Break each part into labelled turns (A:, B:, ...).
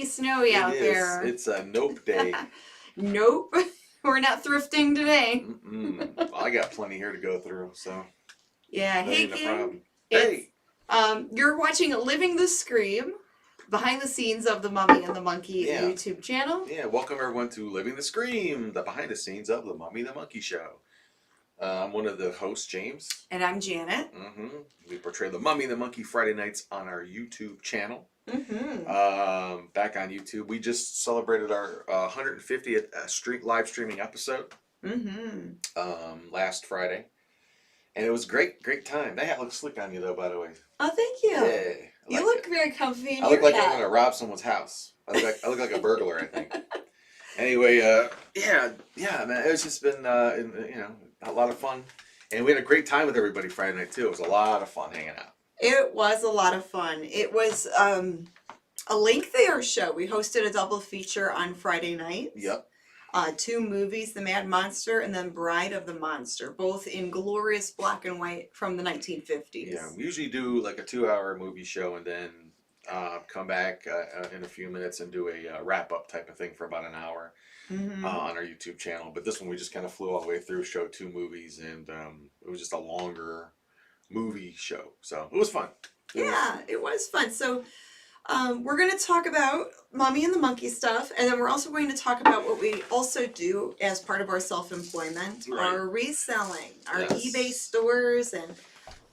A: snowy out there.
B: It's a nope day.
A: Nope. We're not thrifting today.
B: Well, I got plenty here to go through, so.
A: Yeah, hey,
B: no
A: kid.
B: problem. Hey!
A: You're watching Living the Scream, behind the scenes of the Mummy and the Monkey YouTube channel.
B: Yeah, welcome everyone to Living the Scream, the behind the scenes of the Mummy and the Monkey show. I'm one of the hosts, James.
A: And I'm Janet.
B: We portray the Mummy and the Monkey Friday nights on our YouTube channel. Back on YouTube. We just celebrated our 150th live streaming episode last Friday. And it was great time. That hat looks slick on you though, by the way.
A: Oh, thank you.
B: Yeah.
A: You look very comfy in
B: I
A: your
B: look like
A: hat.
B: I'm going to rob someone's house. I look like a burglar, I think. Anyway, yeah, man. It's just been, a lot of fun. And we had a great time with everybody Friday night, too. It was a lot of fun hanging out.
A: It was a lot of fun. It was a lengthier show. We hosted a double feature on Friday nights.
B: Yep.
A: 2 movies, The Mad Monster and then Bride of the Monster, both in glorious black and white from the 1950s.
B: Yeah, we usually do like a 2-hour movie show and then come back in a few minutes and do a wrap-up type of thing for about an hour on our YouTube channel. But this one we just kind of flew all the way through, showed 2 movies, and it was just a longer movie show. So it was fun.
A: It was fun. So we're going to talk about Mummy and the Monkey stuff, and then we're also going to talk about what we also do as part of our self-employment, our reselling, our eBay stores, and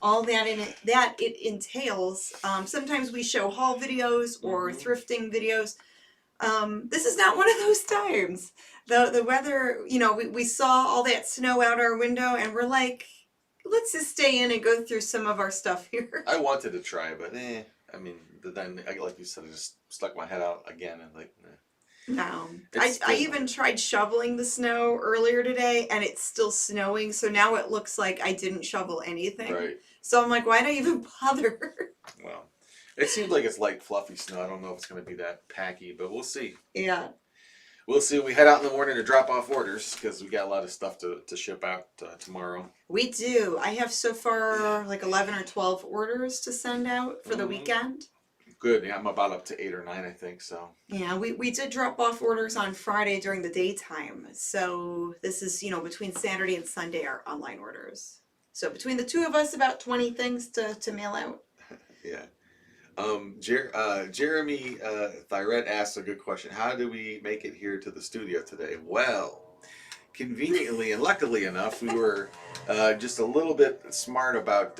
A: all that it entails. Sometimes we show haul videos or thrifting videos. This is not one of those times. The weather, we saw all that snow out our window, and we're like, let's just stay in and go through some of our stuff here.
B: I wanted to try, but then, like you said, I just stuck my head out again and like,
A: No. I even tried shoveling the snow earlier today, and it's still snowing, so now it looks like I didn't shovel anything.
B: Right.
A: So I'm like, why'd I even bother?
B: Well, it seems like it's light, fluffy snow. I don't know if it's going to be that packy, but we'll see.
A: Yeah.
B: We'll see. We head out in the morning to drop off orders because we got a lot of stuff to ship out tomorrow.
A: We do. I have so far like 11 or 12 orders to send out for the weekend.
B: Good. Yeah, I'm about up to 8 or 9, I think, so.
A: Yeah, we did drop off orders on Friday during the daytime. So this is, between Saturday and Sunday are online orders. So between the 2 of us, about 20 things to mail out.
B: Yeah. Jeremy Thyret asked a good question. How do we make it here to the studio today? Well, conveniently and luckily enough, we were just a little bit smart about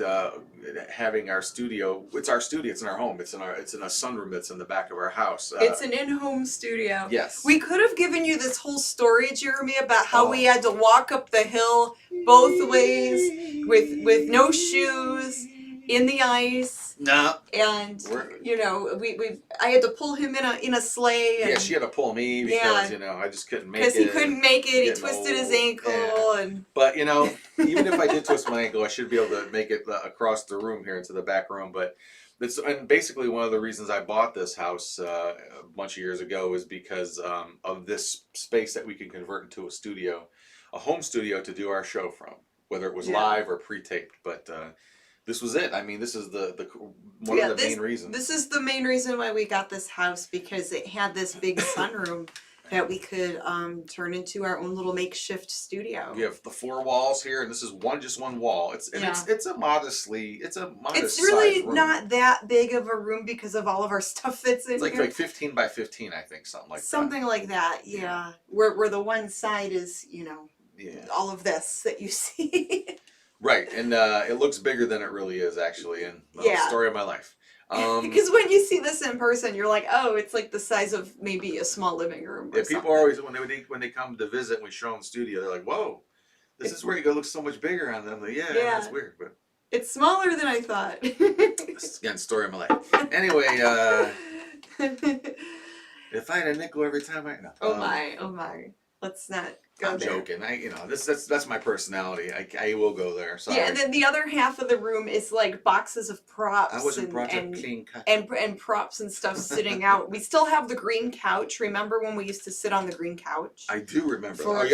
B: having our studio. It's our studio. It's in our home. It's in a sunroom that's in the back of our house.
A: It's an in-home studio.
B: Yes.
A: We could have given you this whole story, Jeremy, about how we had to walk up the hill both ways with no shoes in the ice.
B: No.
A: And I had to pull him in a sleigh. And,
B: yeah, she had to pull me because I just couldn't make it.
A: Because he couldn't make it. He twisted his ankle. Yeah.
B: But even if I did twist my ankle, I should be able to make it across the room here into the back room. But and basically one of the reasons I bought this house a bunch of years ago is because of this space that we can convert into a studio, a home studio to do our show from, whether it was live or pre-taped. But this was it. I mean, this is one of the main reasons.
A: This is the main reason why we got this house, because it had this big sunroom that we could turn into our own little makeshift studio.
B: We have the 4 walls here, and this is just one wall. It's a modest
A: It's really not that big of a room because of all of our stuff that's in here.
B: It's like 15 by 15, I think, something like that.
A: Something like that, yeah. Where the one side is, all of this that you see.
B: Right, and it looks bigger than it really is, actually, and story of my life.
A: Because when you see this in person, you're like, oh, it's like the size of maybe a small living room. Or
B: people are always, when they come to visit and we show them the studio, they're like, whoa, this is where you go, looks so much bigger on them. Like, yeah, that's weird, but
A: it's smaller than I thought.
B: Again, story of my life. Anyway, if I had a nickel every time no.
A: Oh my. Let's not go
B: I'm
A: there.
B: joking. That's my personality. I will go there. Sorry.
A: Yeah, and then the other half of the room is like boxes of props.
B: I wasn't brought up clean cut.
A: And props and stuff sitting out. We still have the green couch. Remember when we used to sit on the green couch?
B: I do remember.
A: For our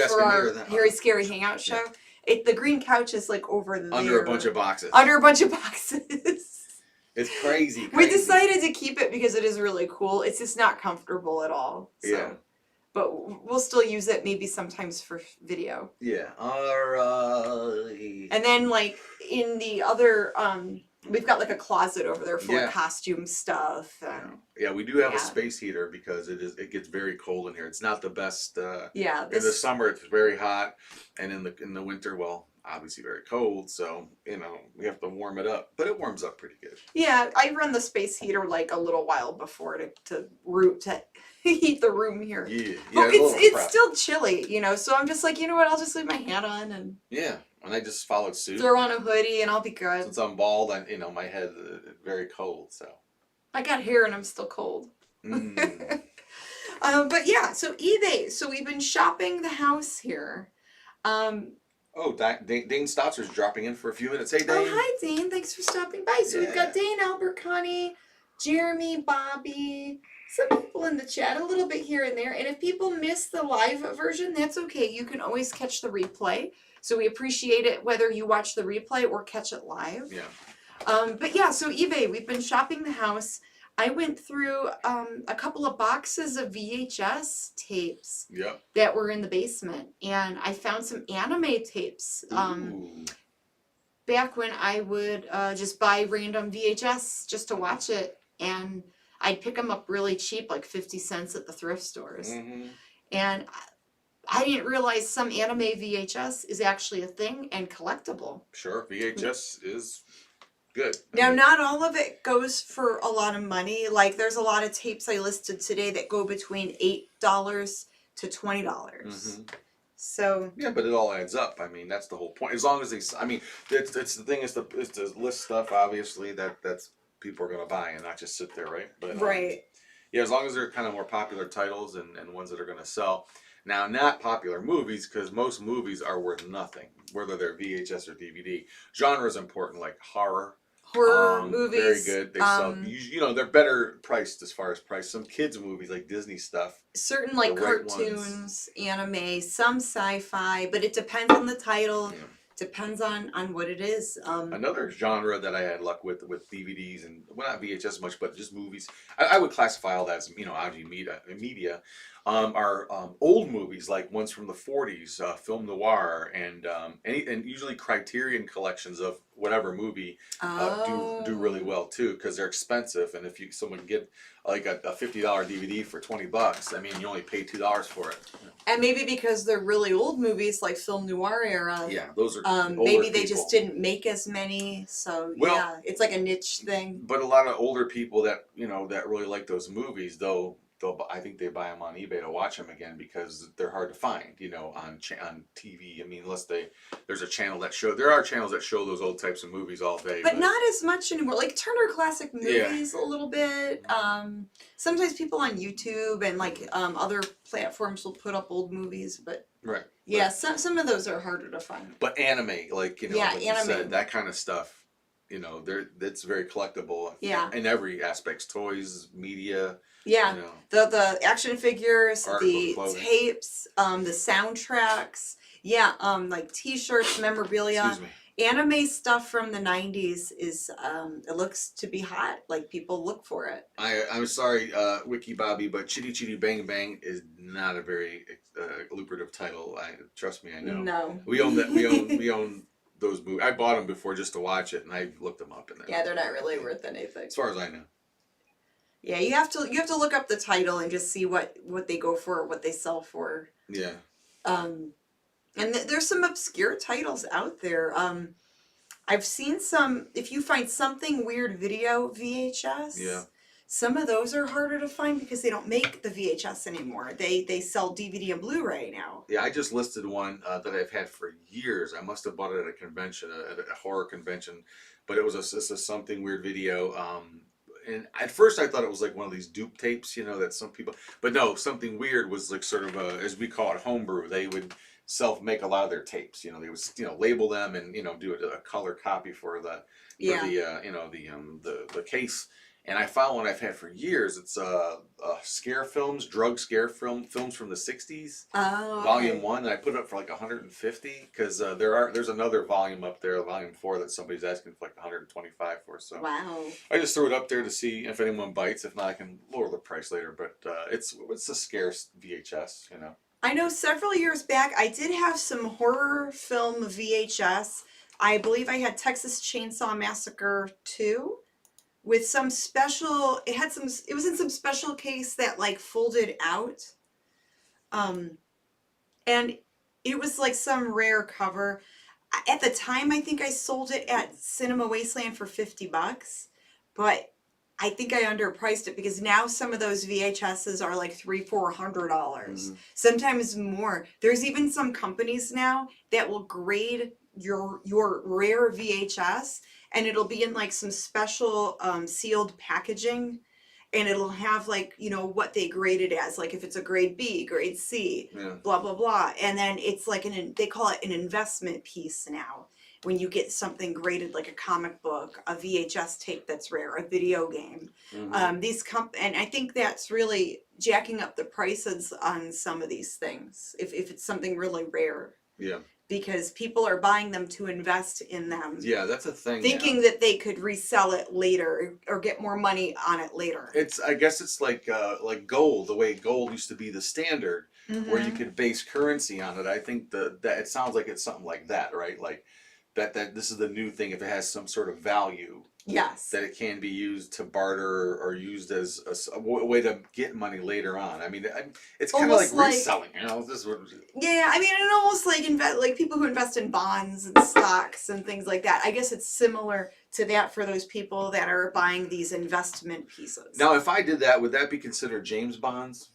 A: Hairy Scary Hangout show. Yeah. The green couch is like over there.
B: Under a bunch of boxes.
A: Under a bunch of boxes.
B: It's crazy.
A: We decided to keep it because it is really cool. It's just not comfortable at all. So.
B: Yeah.
A: But we'll still use it maybe sometimes for video.
B: Yeah. Alright.
A: And then like in the other, we've got like a closet over there for like costume stuff.
B: Yeah, we do have a space heater because it gets very cold in here. It's not the best.
A: Yeah.
B: In the summer it's very hot, and in the winter, well, obviously very cold. So we have to warm it up, but it warms up pretty good.
A: Yeah, I run the space heater like a little while before to heat the room here.
B: Yeah.
A: But it's still chilly, so I'm just like, you know what, I'll just leave my hat on and
B: I just followed suit.
A: Throw on a hoodie and I'll be good.
B: Since I'm bald, my head is very cold, so.
A: I got hair and I'm still cold.
B: Mm.
A: But yeah, so eBay. So we've been shopping the house here.
B: Dane Stotzer's dropping in for a few minutes. Hey, Dane.
A: Oh, hi, Dane. Thanks for stopping by. So we've got Dane, Albert, Connie, Jeremy, Bobby, some people in the chat, a little bit here and there. And if people miss the live version, that's okay. You can always catch the replay. So we appreciate it whether you watch the replay or catch it live.
B: Yeah.
A: But yeah, so eBay, we've been shopping the house. I went through a couple of boxes of VHS tapes that were in the basement, and I found some anime tapes. Back when I would just buy random VHS just to watch it, and I'd pick them up really cheap, like 50 cents at the thrift stores.
B: Mm-hmm.
A: And I didn't realize some anime VHS is actually a thing and collectible.
B: Sure, VHS is good.
A: Now, not all of it goes for a lot of money. Like, there's a lot of tapes I listed today that go between $8 to $20.
B: Mm-hmm.
A: So
B: yeah, but it all adds up. I mean, that's the whole point. As long as it's the thing is to list stuff. Obviously, that's people are gonna buy and not just sit there, right? But yeah, as long as they're kind of more popular titles and ones that are gonna sell. Now, not popular movies, because most movies are worth nothing, whether they're VHS or DVD. Genre is important, like horror
A: movies.
B: Very good. They sell. They're better priced as far as price. Some kids movies like Disney stuff.
A: Certain like cartoons, anime, some sci-fi, but it depends on the title. Yeah. Depends on what it is.
B: Another genre that I had luck with DVDs and not VHS much, but just movies. I would classify all that as obviously media. Are old movies like ones from the 40s, film noir, and usually Criterion collections of whatever movie do really well too, because they're expensive. And if someone can get like a $50 DVD for $20, I mean, you only pay $2 for it.
A: And maybe because they're really old movies, like film noir era.
B: Yeah, those are
A: maybe they just didn't make as many, so yeah, it's like a niche thing.
B: But a lot of older people that that really like those movies, I think they buy them on eBay to watch them again because they're hard to find, on TV. I mean, unless there's a channel there are channels that show those old types of movies all day.
A: But not as much anymore. Like Turner Classic Movies a little bit. Sometimes people on YouTube and like other platforms will put up old movies, but yeah, some of those are harder to find.
B: But anime, like
A: anime.
B: You said, that kind of stuff, that's very collectible.
A: Yeah.
B: In every aspect, toys, media.
A: Yeah, the action figures, the
B: clothing.
A: tapes, the soundtracks, like T-shirts, memorabilia.
B: Excuse me.
A: Anime stuff from the 90s is, it looks to be hot. Like, people look for it.
B: I'm sorry, Wiki Bobby, but Chitty Chitty Bang Bang is not a very lucrative title. Trust me, I know.
A: No.
B: We own that. We own those movies. I bought them before just to watch it, and I looked them up.
A: They're not really worth anything.
B: As far as I know.
A: Yeah, you have to look up the title and just see what they go for, what they sell for.
B: Yeah.
A: And there's some obscure titles out there. I've seen some. If you find something weird video VHS, some of those are harder to find because they don't make the VHS anymore. They sell DVD and Blu-ray now.
B: Yeah, I just listed one that I've had for years. I must have bought it at a convention, at a horror convention, but it was a something weird video. And at first I thought it was like one of these dupe tapes, that some people, but no, something weird was like sort of as we call it, homebrew. They would self-make a lot of their tapes. They would, label them and, do a color copy for the case. And I found one I've had for years. It's scare films, drug scare films from the 60s.
A: Oh,
B: Volume 1, and I put it up for like 150 because there's another volume up there, volume 4, that somebody's asking for like 125 for. So
A: wow.
B: I just threw it up there to see if anyone bites. If not, I can lower the price later. But it's a scarce VHS, you know.
A: I know several years back I did have some horror film VHS. I believe I had Texas Chainsaw Massacre 2 with some special, it was in some special case that like folded out. And it was like some rare cover. At the time, I think I sold it at Cinema Wasteland for $50, but I think I underpriced it because now some of those VHSs are like $300-400, sometimes more. There's even some companies now that will grade your rare VHS, and it'll be in like some special sealed packaging, and it'll have like, you know, what they grade it as, like if it's a grade B, grade C, blah blah blah, and then it's like they call it an investment piece now. When you get something graded like a comic book, a VHS tape that's rare, a video game, and I think that's really jacking up the prices on some of these things if it's something really rare.
B: Yeah.
A: Because people are buying them to invest in them.
B: Yeah, that's a thing.
A: Thinking that they could resell it later or get more money on it later.
B: I guess it's like gold, the way gold used to be the standard, where you could base currency on it. I think that it sounds like it's something like that, right? Like that this is the new thing. If it has some sort of value,
A: yes,
B: that it can be used to barter or used as a way to get money later on. I mean, it's kind of like reselling, you know.
A: Yeah, I mean, and almost like people who invest in bonds and stocks and things like that. I guess it's similar to that for those people that are buying these investment pieces.
B: Now, if I did that, would that be considered James bonds?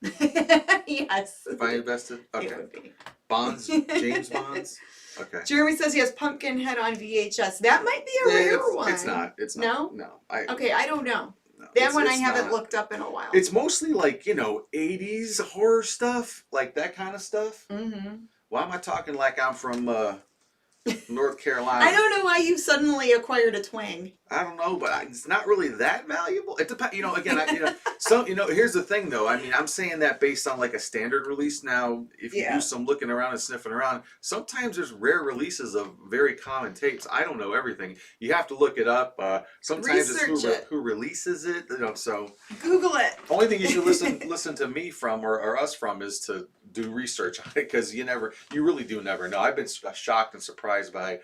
A: Yes.
B: If I invested, okay.
A: It would be.
B: Bonds, James bonds. Okay.
A: Jeremy says he has Pumpkinhead on VHS. That might be a rare one.
B: It's not. It's not. No.
A: Okay, I don't know.
B: No,
A: that one I haven't looked up in a while.
B: It's mostly like, you know, 80s horror stuff, like that kind of stuff. Why am I talking like I'm from North Carolina?
A: I don't know why you suddenly acquired a twang.
B: I don't know, but it's not really that valuable. It depends, you know. Again, here's the thing, though. I mean, I'm saying that based on like a standard release. Now, if you do some looking around and sniffing around, sometimes there's rare releases of very common tapes. I don't know everything. You have to look it up. Sometimes it's who releases it. You know, so
A: Google it.
B: Only thing you should listen to me from or us from is to do research on it, because you really do never know. I've been shocked and surprised by,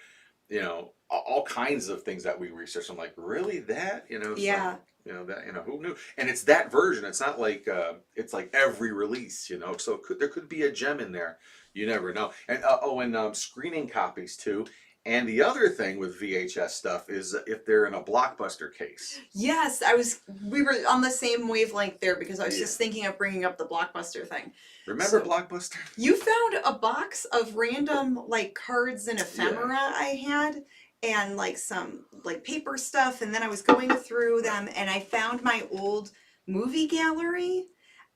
B: you know, all kinds of things that we research. I'm like, really, that? You know,
A: yeah.
B: So, you know, that, you know, who knew? And it's that version. It's not like it's like every release, you know. So there could be a gem in there. You never know. And screening copies too. And the other thing with VHS stuff is if they're in a Blockbuster case.
A: Yes, we were on the same wavelength there, because I was just thinking of bringing up the Blockbuster thing.
B: Remember Blockbuster?
A: You found a box of random like cards and ephemera I had, and like some like paper stuff, and then I was going through them and I found my old movie gallery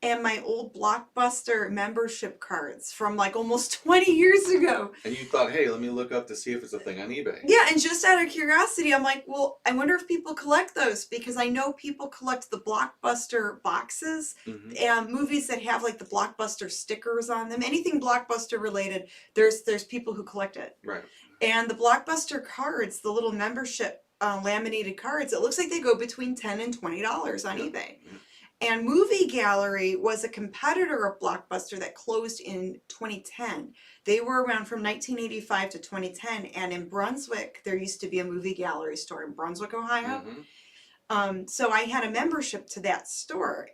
A: and my old Blockbuster membership cards from like almost 20 years ago.
B: And you thought, hey, let me look up to see if it's a thing on eBay.
A: Yeah, and just out of curiosity, I'm like, well, I wonder if people collect those, because I know people collect the Blockbuster boxes and movies that have like the Blockbuster stickers on them. Anything Blockbuster related, there's people who collect it.
B: Right.
A: And the Blockbuster cards, the little membership laminated cards, it looks like they go between $10 and $20 on eBay. Yeah. And Movie Gallery was a competitor of Blockbuster that closed in 2010. They were around from 1985 to 2010. And in Brunswick, there used to be a Movie Gallery store in Brunswick, Ohio. So I had a membership to that store.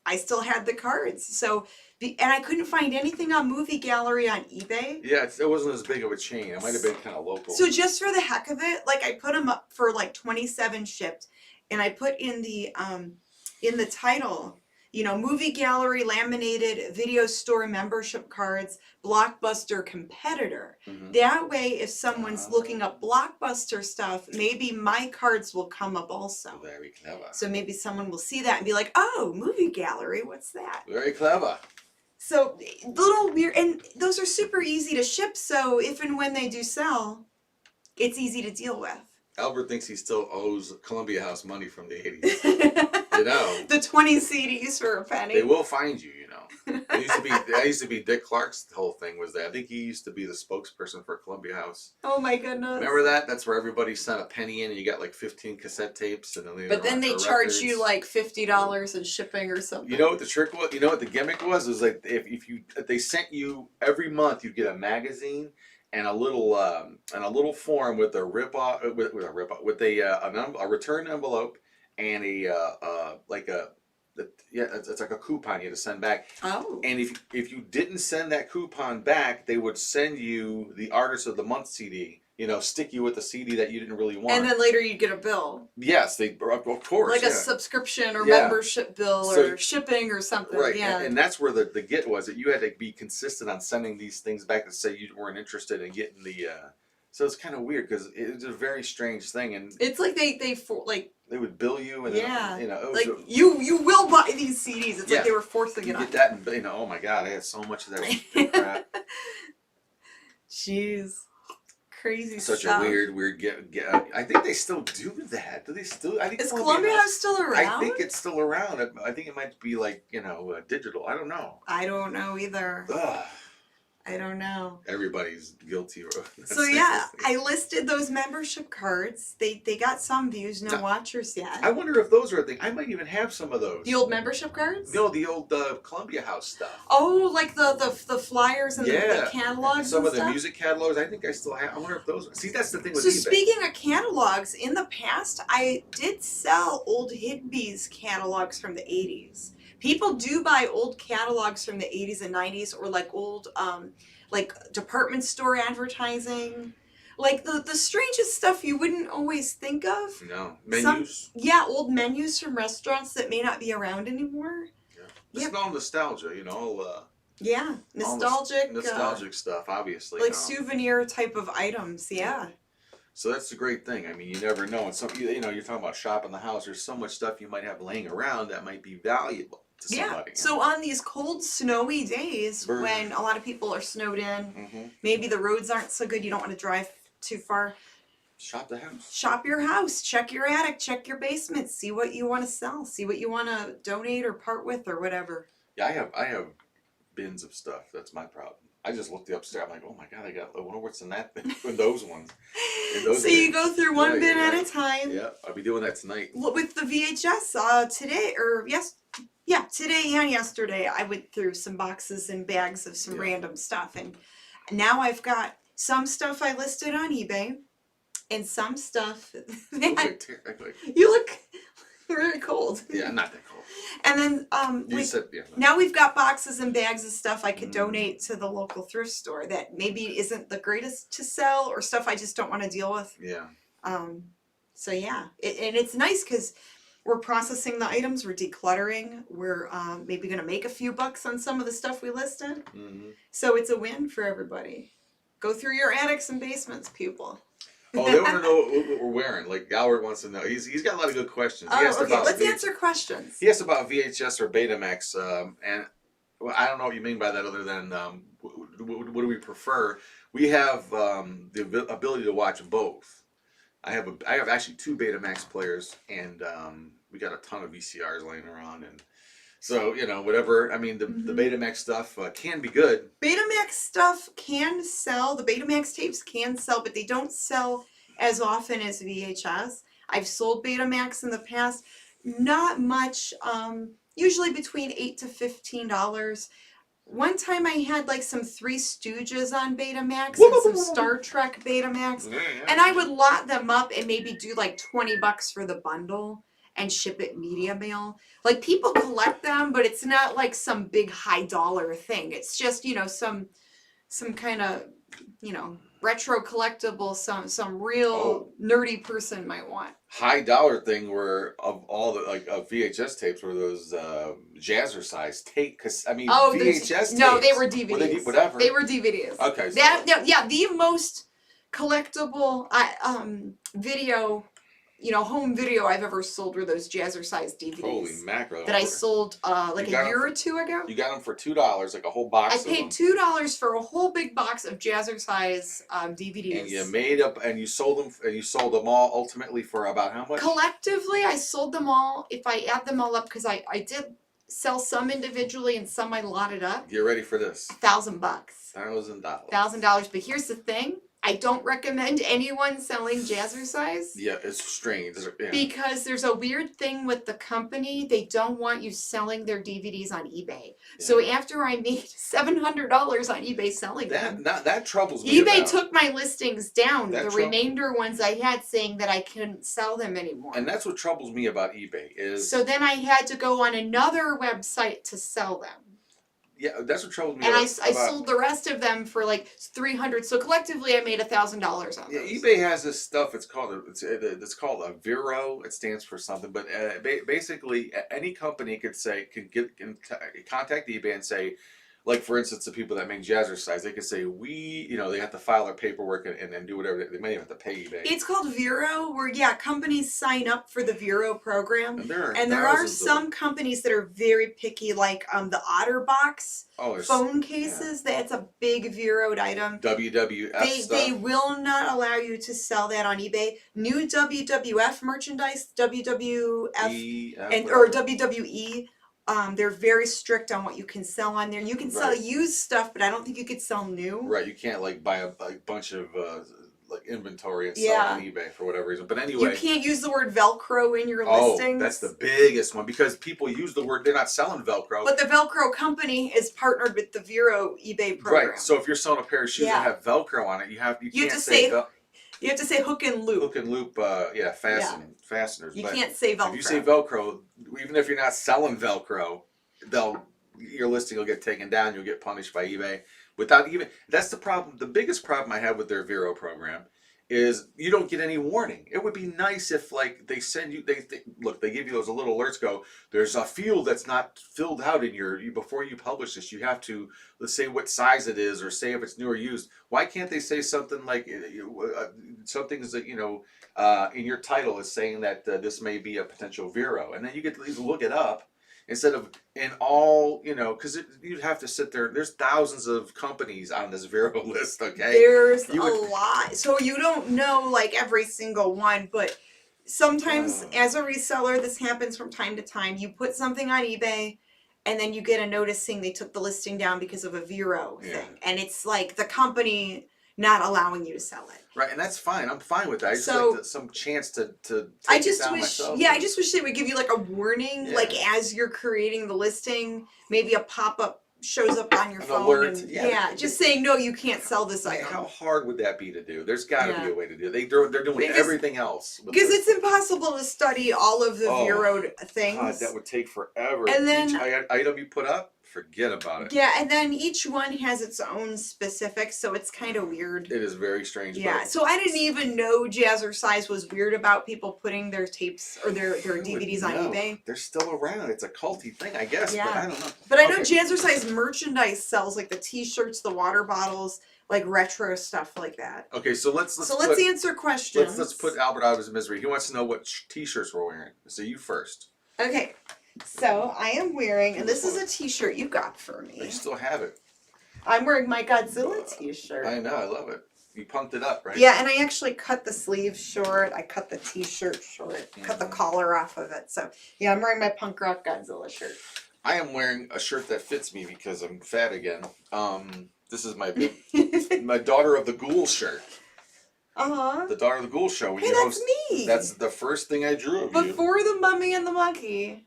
A: I still had the cards. So, and I couldn't find anything on Movie Gallery on eBay.
B: Yeah, it wasn't as big of a chain. It might have been kind of local.
A: So just for the heck of it, like I put them up for like 27 shipped. And I put in the title, you know, Movie Gallery laminated video store membership cards, Blockbuster competitor. That way, if someone's looking up Blockbuster stuff, maybe my cards will come up also.
B: Very clever.
A: So maybe someone will see that and be like, oh, Movie Gallery, what's that?
B: Very clever.
A: So little weird, and those are super easy to ship. So if and when they do sell, it's easy to deal with.
B: Albert thinks he still owes Columbia House money from the 80s. You know.
A: The 20 CDs for a penny.
B: They will find you, you know. I used to be Dick Clark's whole thing was that. I think he used to be the spokesperson for Columbia House.
A: Oh my goodness.
B: Remember that? That's where everybody sent a penny in and you got like 15 cassette tapes. And then
A: they charge you like $50 in shipping or something.
B: You know what the trick was? You know what the gimmick was? It was like if they sent you every month, you'd get a magazine and a little form with a a return envelope and it's like a coupon you had to send back.
A: Oh.
B: And if you didn't send that coupon back, they would send you the Artist of the Month CD. You know, stick you with a CD that you didn't really want.
A: And then later you'd get a bill.
B: Yes, of course.
A: Like a subscription or membership bill or shipping or something.
B: Right,
A: yeah.
B: and that's where the get was that you had to be consistent on sending these things back to say you weren't interested in getting the. So it's kind of weird because it's a very strange thing, and
A: it's like they
B: would bill you, and you know,
A: like you will buy these CDs. It's like they were forcing it on.
B: Get that, and you know, oh my God, I had so much of that crap.
A: Jeez. Crazy
B: Such
A: stuff.
B: a weird get. I think they still do that. Do they still? I think
A: is Columbia House still around?
B: I think it's still around. I think it might be like digital. I don't know.
A: I don't know either.
B: Ugh.
A: I don't know.
B: Everybody's guilty.
A: So yeah, I listed those membership cards. They got some views, no watchers yet.
B: I wonder if those are a thing. I might even have some of those.
A: The old membership cards?
B: No, the old Columbia House stuff.
A: Oh, like the flyers and the catalogs.
B: Some
A: and
B: of the
A: stuff?
B: music catalogs. I think I still have. I wonder if those. See, that's the thing with
A: eBay.
B: So
A: speaking of catalogs, in the past, I did sell old HOODIES catalogs from the 80s. People do buy old catalogs from the 80s and 90s, or like old like department store advertising, like the strangest stuff you wouldn't always think of.
B: No, menus.
A: Old menus from restaurants that may not be around anymore.
B: Yeah, it's all nostalgia, you know.
A: Nostalgic
B: stuff, obviously.
A: Like souvenir type of items, yeah.
B: So that's the great thing. I mean, you never know. And so you're talking about shopping the house. There's so much stuff you might have laying around that might be valuable to somebody.
A: So on these cold, snowy days when a lot of people are snowed in, maybe the roads aren't so good, you don't want to drive too far.
B: Shop the house.
A: Shop your house. Check your attic. Check your basement. See what you want to sell. See what you want to donate or part with or whatever.
B: Yeah, I have bins of stuff. That's my problem. I just looked upstairs. I'm like, oh my God, I wonder what's in that bin. In those ones.
A: So you go through one bin at a time.
B: Yeah, I'll be doing that tonight.
A: With the VHS, today and yesterday, I went through some boxes and bags of some random stuff. And now I've got some stuff I listed on eBay and some stuff you look very cold.
B: Yeah, I'm not that cold.
A: And then now we've got boxes and bags of stuff I could donate to the local thrift store that maybe isn't the greatest to sell, or stuff I just don't want to deal with.
B: Yeah.
A: So yeah, and it's nice because we're processing the items, we're decluttering, we're maybe going to make a few bucks on some of the stuff we listed. So it's a win for everybody. Go through your attics and basements, people.
B: Oh, they want to know what we're wearing. Like Albert wants to know. He's got a lot of good questions. He asked about
A: let's answer questions.
B: He asked about VHS or Betamax, and I don't know what you mean by that, other than what do we prefer? We have the ability to watch both. I have actually 2 Betamax players, and we got a ton of VCRs laying around, and so whatever. I mean, the Betamax stuff can be good.
A: Betamax stuff can sell. The Betamax tapes can sell, but they don't sell as often as VHS. I've sold Betamax in the past. Not much. Usually between $8 to $15. One time I had like some Three Stooges on Betamax and some Star Trek Betamax, and I would lot them up and maybe do like $20 for the bundle and ship it media mail. Like, people collect them, but it's not like some big high dollar thing. It's just, some kind of, retro collectible, some real nerdy person might want.
B: High dollar thing were of all the VHS tapes were those jazzercise tape. Because VHS tapes.
A: No, they were DVDs.
B: Were they, whatever.
A: They were DVDs.
B: Okay.
A: So. The most collectible video home video I've ever sold were those Jazzercise DVDs.
B: Holy mackerel!
A: That I sold like a year or two ago.
B: You got them for $2, like a whole box.
A: I paid $2 for a whole big box of Jazzercise DVDs.
B: And you made up, and you sold them. And you sold them all ultimately for about how much?
A: Collectively, I sold them all. If I add them all up, because I did sell some individually and some I lotted up.
B: Get ready for this.
A: $1,000.
B: $1,000.
A: $1,000. But here's the thing. I don't recommend anyone selling Jazzercise.
B: Yeah, it's strange. Yeah.
A: Because there's a weird thing with the company. They don't want you selling their DVDs on eBay. Yeah. So after I made $700 on eBay selling them.
B: That troubles me.
A: eBay took my listings down. The remainder ones I had, saying that I couldn't sell them anymore.
B: And that's what troubles me about eBay is.
A: So then I had to go on another website to sell them.
B: Yeah, that's what troubles me.
A: And I sold the rest of them for like $300. So collectively, I made $1,000 on those.
B: Yeah, eBay has this stuff. It's called a Vero. It stands for something. But basically, any company could contact eBay and say, like for instance, the people that make Jazzercise, they could say they have to file their paperwork and do whatever. They may even have to pay eBay.
A: It's called Vero, where companies sign up for the Vero program,
B: and
A: there are some companies that are very picky, like the OtterBox phone cases. Yeah. That's a big Veroed item.
B: WWF stuff.
A: They will not allow you to sell that on eBay. New WWF merchandise, WWF or WWE. They're very strict on what you can sell on there. You can sell used stuff, but I don't think you could sell new.
B: Right, you can't buy a bunch of inventory and sell on eBay for whatever reason. But anyway,
A: you can't use the word Velcro in your listings.
B: That's the biggest one because people use the word. They're not selling Velcro.
A: But the Velcro company is partnered with the Vero eBay program.
B: Right. So if you're selling a pair of shoes that have Velcro on it, you can't say.
A: You have to say hook and loop.
B: Hook and loop, fasteners.
A: You can't say Velcro.
B: If you say Velcro, even if you're not selling Velcro, your listing will get taken down. You'll get punished by eBay. That's the problem. The biggest problem I have with their Vero program is you don't get any warning. It would be nice if they send you, they give you those little alerts. There's a field that's not filled out in before you publish this. You have to, let's say what size it is, or say if it's new or used. Why can't they say something like something that in your title is saying that this may be a potential Vero, and then you get to at least look it up. Instead of in all, because you'd have to sit there. There's thousands of companies on this Vero list, okay?
A: There's a lot. So you don't know, every single one, but sometimes as a reseller, this happens from time to time. You put something on eBay, and then you get a notice saying they took the listing down because of a Vero thing. And it's like the company not allowing you to sell it.
B: Right, and that's fine. I'm fine with that. I just like some chance to take it down myself.
A: Yeah, I just wish they would give you a warning, as you're creating the listing, maybe a pop-up shows up on your phone.
B: Alert.
A: And, just saying, no, you can't sell this item.
B: How hard would that be to do? There's got to be a way to do it. They're doing everything else.
A: Because it's impossible to study all of the Vero things.
B: God, that would take forever.
A: And then
B: each item you put up, forget about it.
A: Yeah, and then each one has its own specifics, so it's kind of weird.
B: It is very strange.
A: Yeah, so I didn't even know Jazzercise was weird about people putting their tapes or their DVDs on eBay.
B: They're still around. It's a culty thing, I guess, but I don't know.
A: But I know Jazzercise merchandise sells the t-shirts, the water bottles, retro stuff like that.
B: Okay, so let's
A: answer questions.
B: Let's put Albert out of his misery. He wants to know what t-shirts we're wearing. So you first.
A: Okay. So I am wearing, and this is a t-shirt you got for me.
B: I still have it.
A: I'm wearing my Godzilla t-shirt.
B: I know, I love it. You punked it up, right?
A: Yeah, and I actually cut the sleeves short. I cut the t-shirt short. Cut the collar off of it. So yeah, I'm wearing my punk rock Godzilla shirt.
B: I am wearing a shirt that fits me because I'm fat again. This is my my Daughter of the Ghoul shirt. The Daughter of the Ghoul show.
A: Hey, that's me.
B: That's the first thing I drew of you.
A: Before the Mummy and the Monkey.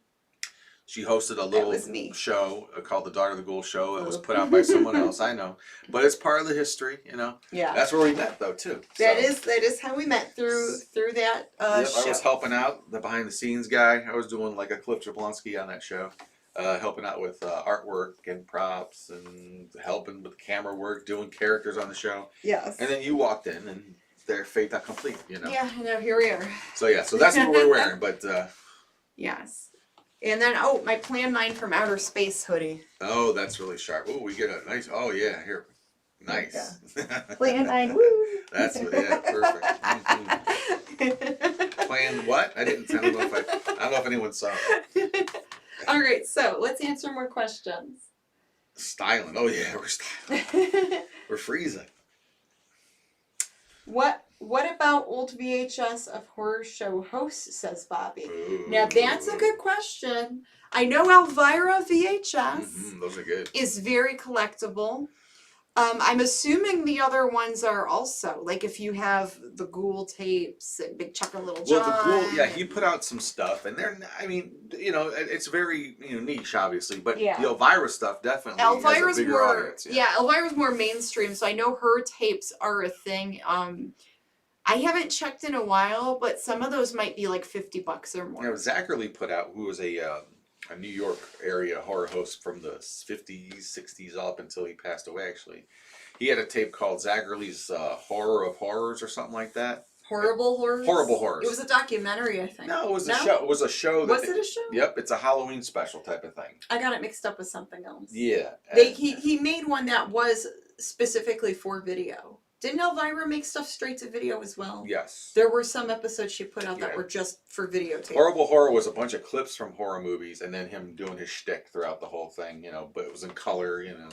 B: She hosted a little show called The Daughter of the Ghoul Show. It was put out by someone else, I know. But it's part of the history, Yeah. That's where we met, though, too.
A: That is how we met, through that show.
B: I was helping out, the behind-the-scenes guy. I was doing a Cliff Jablonski on that show. Helping out with artwork and props and helping with camera work, doing characters on the show.
A: Yes.
B: And then you walked in and their fate not complete,
A: Yeah, I know, here we are.
B: So that's what we're wearing, but...
A: Yes. And then, my Plan 9 from Outer Space hoodie.
B: Oh, that's really sharp. Oh, we get a nice, here. Nice.
A: Yeah. Plan 9, woo!
B: That's, perfect. Mm-hmm. playing what? I didn't. I don't know if anyone saw it.
A: All right, so let's answer more questions.
B: Styling. Oh yeah, we're styling. We're freezing.
A: What about old VHS of horror show hosts, says Bobby.
B: Ooh.
A: Now that's a good question. I know Elvira VHS
B: Those are good.
A: is very collectible. I'm assuming the other ones are also, like if you have the Ghoul tapes and Big Chuck and Little John.
B: Well, the Ghoul, yeah, he put out some stuff, and they're, I mean, you know, it's very, you know, niche, obviously, but the Elvira stuff definitely
A: Elvira's
B: has a bigger
A: more,
B: audience.
A: Elvira's more mainstream, so I know her tapes are a thing. I haven't checked in a while, but some of those might be like $50 or more.
B: You know, Zachary put out, who was a New York area horror host from the 50s, 60s, up until he passed away, actually. He had a tape called Zacherle's Horror of Horrors or something like that.
A: Horrible Horrors?
B: Horrible Horrors.
A: It was a documentary, I think.
B: No, it was a show. It was a show.
A: Was it a show?
B: Yep, it's a Halloween special type of thing.
A: I got it mixed up with something else.
B: Yeah.
A: He made one that was specifically for video. Didn't Elvira make stuff straight to video as well?
B: Yes.
A: There were some episodes she put out that were just for videotape.
B: Horrible Horror was a bunch of clips from horror movies and then him doing his shtick throughout the whole thing, you know, but it was in color, you know.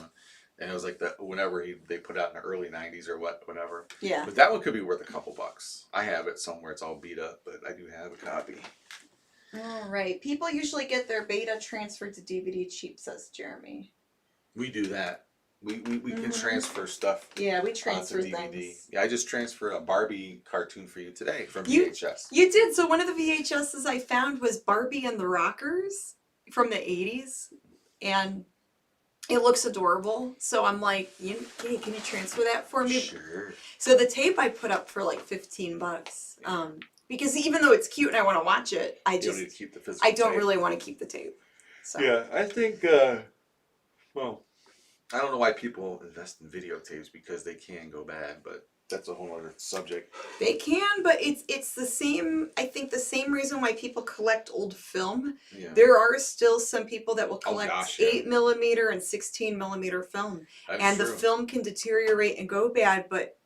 B: And it was like whenever they put out in the early 90s or whatever.
A: Yeah.
B: But that one could be worth a couple bucks. I have it somewhere. It's all beat up, but I do have a copy.
A: All right. People usually get their beta transferred to DVD cheap, says Jeremy.
B: We do that. We can transfer stuff.
A: Yeah, we transfer
B: onto DVD.
A: things.
B: Yeah, I just transferred a Barbie cartoon for you today from VHS.
A: You did. So one of the VHSs I found was Barbie and the Rockers from the 80s. And it looks adorable. So I'm like, hey, can you transfer that for me?
B: Sure.
A: So the tape I put up for like $15. Because even though it's cute and I want to watch it, I
B: don't need to keep the physical
A: don't
B: tape.
A: really want to keep the tape. So.
B: Yeah, I think, well, I don't know why people invest in videotapes because they can go bad, but that's a whole other subject.
A: They can, but it's the same, I think the same reason why people collect old film.
B: Yeah.
A: There are still some people that will collect 8mm and 16mm film.
B: That's
A: true. The film can deteriorate and go bad, but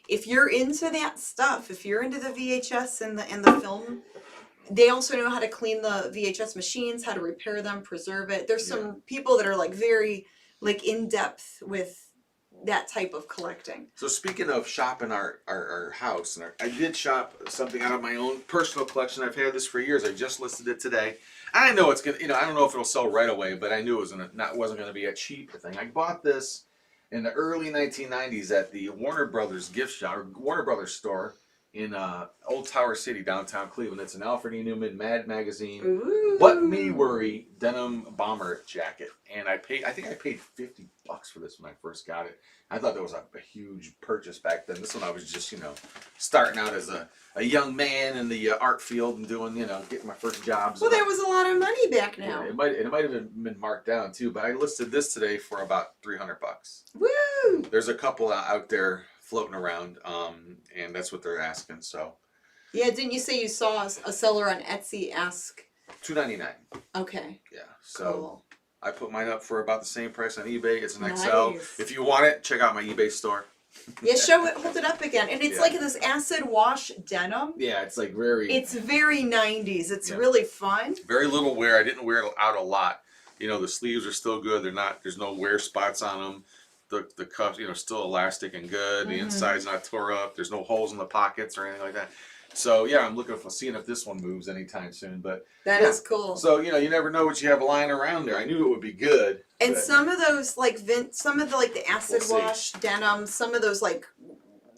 A: if you're into that stuff, if you're into the VHS and the film, they also know how to clean the VHS machines, how to repair them, preserve it. There's some people that are like very like in depth with that type of collecting. So
B: speaking of shopping our house, and I did shop something out of my own personal collection. I've had this for years. I just listed it today. I know it's gonna, you know, I don't know if it'll sell right away, but I knew it wasn't gonna be a cheap thing. I bought this in the early 1990s at the Warner Brothers gift shop, or Warner Brothers store in Old Tower City, downtown Cleveland. It's an Alfred E. Newman Mad Magazine.
A: Ooh.
B: What Me Worry denim bomber jacket, and I think I paid $50 for this when I first got it. I thought that was a huge purchase back then. This one I was just, you know, starting out as a young man in the art field and doing, you know, getting my first jobs.
A: Well, that was a lot of money back now.
B: Yeah, it might have been marked down too, but I listed this today for about $300.
A: Woo!
B: There's a couple out there floating around, and that's what they're asking. So.
A: Yeah, didn't you say you saw a seller on Etsy ask?
B: $2.99.
A: Okay.
B: Yeah. So.
A: Cool.
B: I put mine up for about the same price on eBay. It's an XL. If you want it, check out my eBay store.
A: Yeah, hold it up again. And it's like this acid wash denim.
B: Yeah, it's like very...
A: It's very 90s. It's really fun.
B: Very little wear. I didn't wear it out a lot. You know, the sleeves are still good. There's no wear spots on them. The cuffs, you know, still elastic and good. The inside's not tore up. There's no holes in the pockets or anything like that. So yeah, I'm looking for seeing if this one moves anytime soon. But
A: that is cool.
B: So you know, you never know what you have lying around there. I knew it would be good.
A: And some of those like some of the like the acid wash denim, some of those like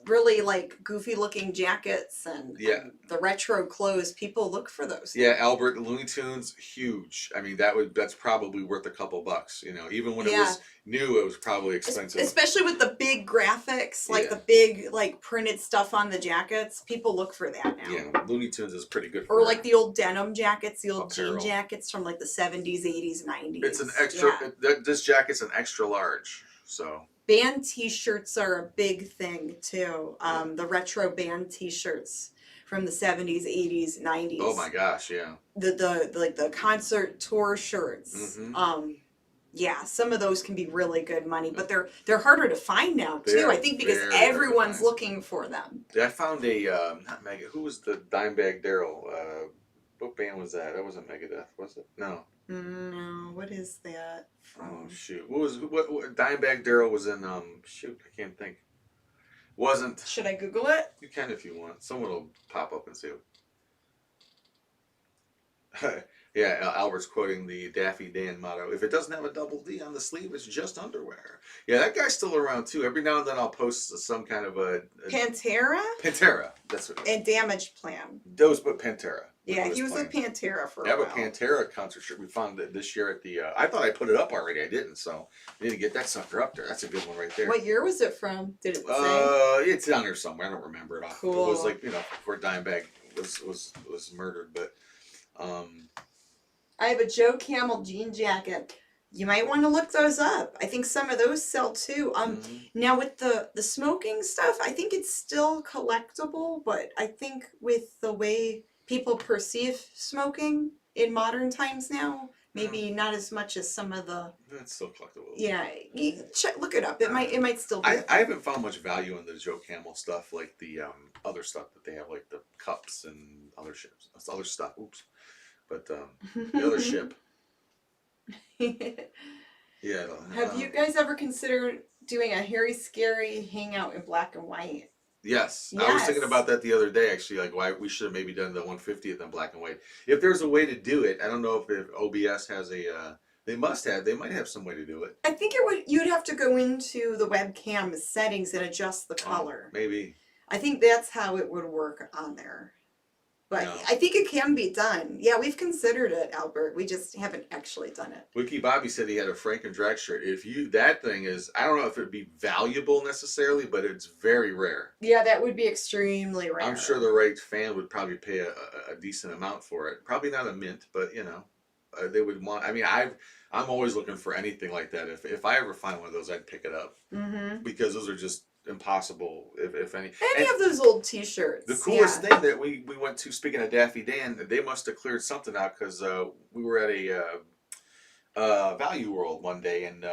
A: really like goofy looking jackets and the retro clothes, people look for those.
B: Yeah, Albert, Looney Tunes, huge. I mean, that's probably worth a couple bucks. You know, even when it was new, it was probably expensive.
A: Especially with the big graphics, like the big like printed stuff on the jackets, people look for that now.
B: Yeah, Looney Tunes is pretty good.
A: Or like the old denim jackets, the old jean jackets from like the 70s, 80s, 90s.
B: It's an extra. This jacket's an extra large, so.
A: Band t-shirts are a big thing too. The retro band t-shirts from the 70s, 80s, 90s.
B: Oh my gosh, yeah.
A: The concert tour shirts. Yeah, some of those can be really good money, but they're harder to find now
B: They
A: too.
B: are
A: I think because
B: very hard to
A: everyone's
B: find.
A: looking for them.
B: Yeah, I found a not Megadeth. Who was the Dimebag Daryl? What band was that? That wasn't Megadeth, was it? No.
A: No, what is that
B: Oh
A: from?
B: shoot! What Dimebag Daryl was in? Shoot, I can't think. Wasn't.
A: Should I Google it?
B: You can if you want. Someone will pop up and see. Yeah, Albert's quoting the Daffy Dan motto: "If it doesn't have a double D on the sleeve, it's just underwear." Yeah, that guy's still around too. Every now and then I'll post some kind of a
A: Pantera
B: Pantera. That's what it is.
A: and Damage Plan.
B: Those, but Pantera.
A: Yeah, he was with Pantera for
B: I have
A: a
B: a
A: while.
B: Pantera concert shirt. We found it this year at the. I thought I put it up already. I didn't, so we need to get that sucker up there. That's a good one right there.
A: What year was it from? Did it say?
B: It's down there somewhere. I don't remember it off.
A: Cool.
B: It was like before Dimebag was murdered, but
A: I have a Joe Camel jean jacket. You might want to look those up. I think some of those sell too. Now with the smoking stuff, I think it's still collectible, but I think with the way people perceive smoking in modern times now, maybe not as much as some of the.
B: It's still collectible.
A: Yeah, look it up. It might still be.
B: I haven't found much value in the Joe Camel stuff, like the other stuff that they have, like the cups and other ships, other stuff. Oops, but the other ship. Yeah.
A: Have you guys ever considered doing a Hairy Scary Hangout in black and white?
B: Yes. I was thinking
A: Yes.
B: about that the other day, actually, like why we should have maybe done the 150th in black and white. If there's a way to do it, I don't know if OBS has a, they might have some way to do it.
A: I think you'd have to go into the webcam settings and adjust the color.
B: Maybe.
A: I think that's how it would work on there. But
B: No.
A: I think it can be done. Yeah, we've considered it, Albert. We just haven't actually done it.
B: Wiki Bobby said he had a Frank and Drag shirt. That thing is, I don't know if it'd be valuable necessarily, but it's very rare.
A: Yeah, that would be extremely rare.
B: I'm sure the right fan would probably pay a decent amount for it. Probably not a mint, but they would want. I mean, I'm always looking for anything like that. If I ever find one of those, I'd pick it up because those are just impossible, if any.
A: Any of those old T-shirts.
B: The coolest thing that we went to, speaking of Daffy Dan, they must have cleared something out because we were at a Value World one day, and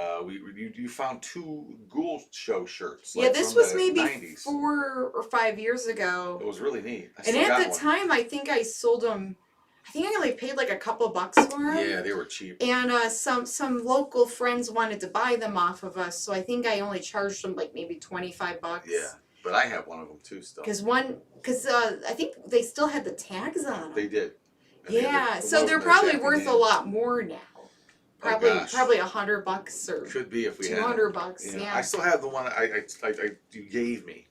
B: you found 2 Ghoul Show shirts.
A: Yeah, this was maybe
B: 90s.
A: 4 or 5 years ago.
B: It was really neat.
A: And at the time, I think I sold them. I think I only paid like a couple bucks for them.
B: Yeah, they were cheap.
A: And some local friends wanted to buy them off of us, so I think I only charged them like maybe $25.
B: Yeah, but I have one of them too still.
A: Because I think they still had the tags on them.
B: They did. And
A: Yeah, so they're probably worth a lot more now. Probably $100 or
B: could be if we had
A: $200. Yeah.
B: I still have the one you gave me.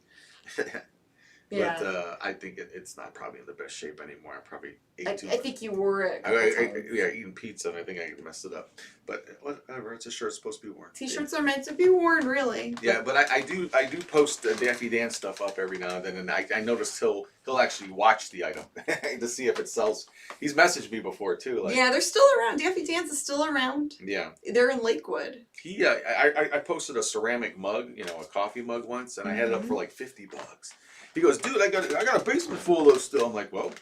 A: Yeah.
B: But I think it's not probably in the best shape anymore. I probably ate too much.
A: I think you wore it.
B: Eating pizza, and I think I messed it up. But whatever, it's a shirt supposed to be worn.
A: T-shirts are meant to be worn, really.
B: Yeah, but I do post Daffy Dan stuff up every now and then, and I noticed he'll actually watch the item to see if it sells. He's messaged me before too. Like,
A: Yeah, they're still around. Daffy Dan's is still around.
B: Yeah.
A: They're in Lakewood.
B: I posted a ceramic mug, a coffee mug once, and I had it up for like $50. He goes, dude, I got a basement full of those still. I'm like, well,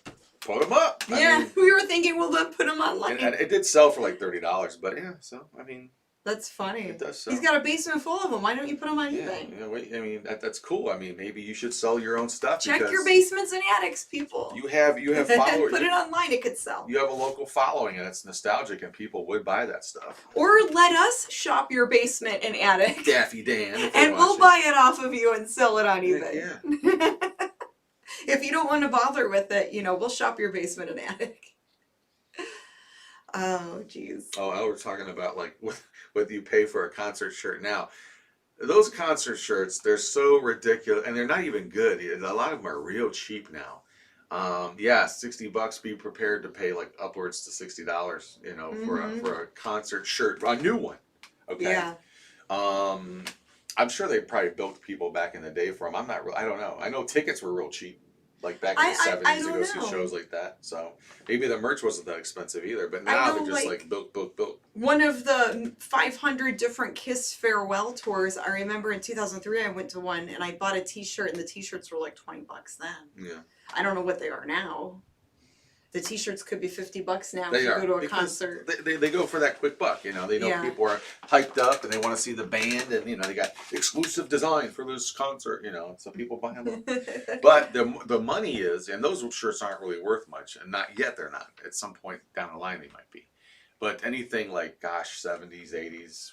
B: put them up.
A: Yeah, we were thinking, well, then put them online.
B: And it did sell for like $30, but yeah, so I mean,
A: that's funny.
B: It does sell.
A: He's got a basement full of them. Why don't you put them on eBay?
B: I mean, that's cool. I mean, maybe you should sell your own stuff.
A: Check your basements and attics, people.
B: You have followers.
A: Put it online. It could sell.
B: You have a local following, and it's nostalgic, and people would buy that stuff.
A: Or let us shop your basement and attic.
B: Daffy Dan.
A: And we'll buy it off of you and sell it on eBay.
B: Yeah.
A: If you don't want to bother with it, we'll shop your basement and attic. Oh, jeez.
B: Oh, we're talking about like what you pay for a concert shirt now. Those concert shirts, they're so ridiculous, and they're not even good. A lot of them are real cheap now. $60. Be prepared to pay like upwards to $60, for a concert shirt, a new one. Okay.
A: Yeah.
B: I'm sure they probably built people back in the day for them. I don't know. I know tickets were real cheap, like back in the 70s to go see shows like that. So maybe the merch wasn't that expensive either. But now they're just like built.
A: One of the 500 different Kiss farewell tours, I remember in 2003 I went to one and I bought a t-shirt and the t-shirts were like $20 then.
B: Yeah.
A: I don't know what they are now. the t-shirts could be $50 now
B: They
A: if you
B: are,
A: go to a
B: because
A: concert.
B: they go for that quick buck, you know. They know
A: Yeah.
B: people are hyped up and they want to see the band, and you know they got exclusive design for this concert, you know. So people buy them. But the money is, and those shirts aren't really worth much, and not yet they're not. At some point down the line they might be. But anything like, gosh, 70s, 80s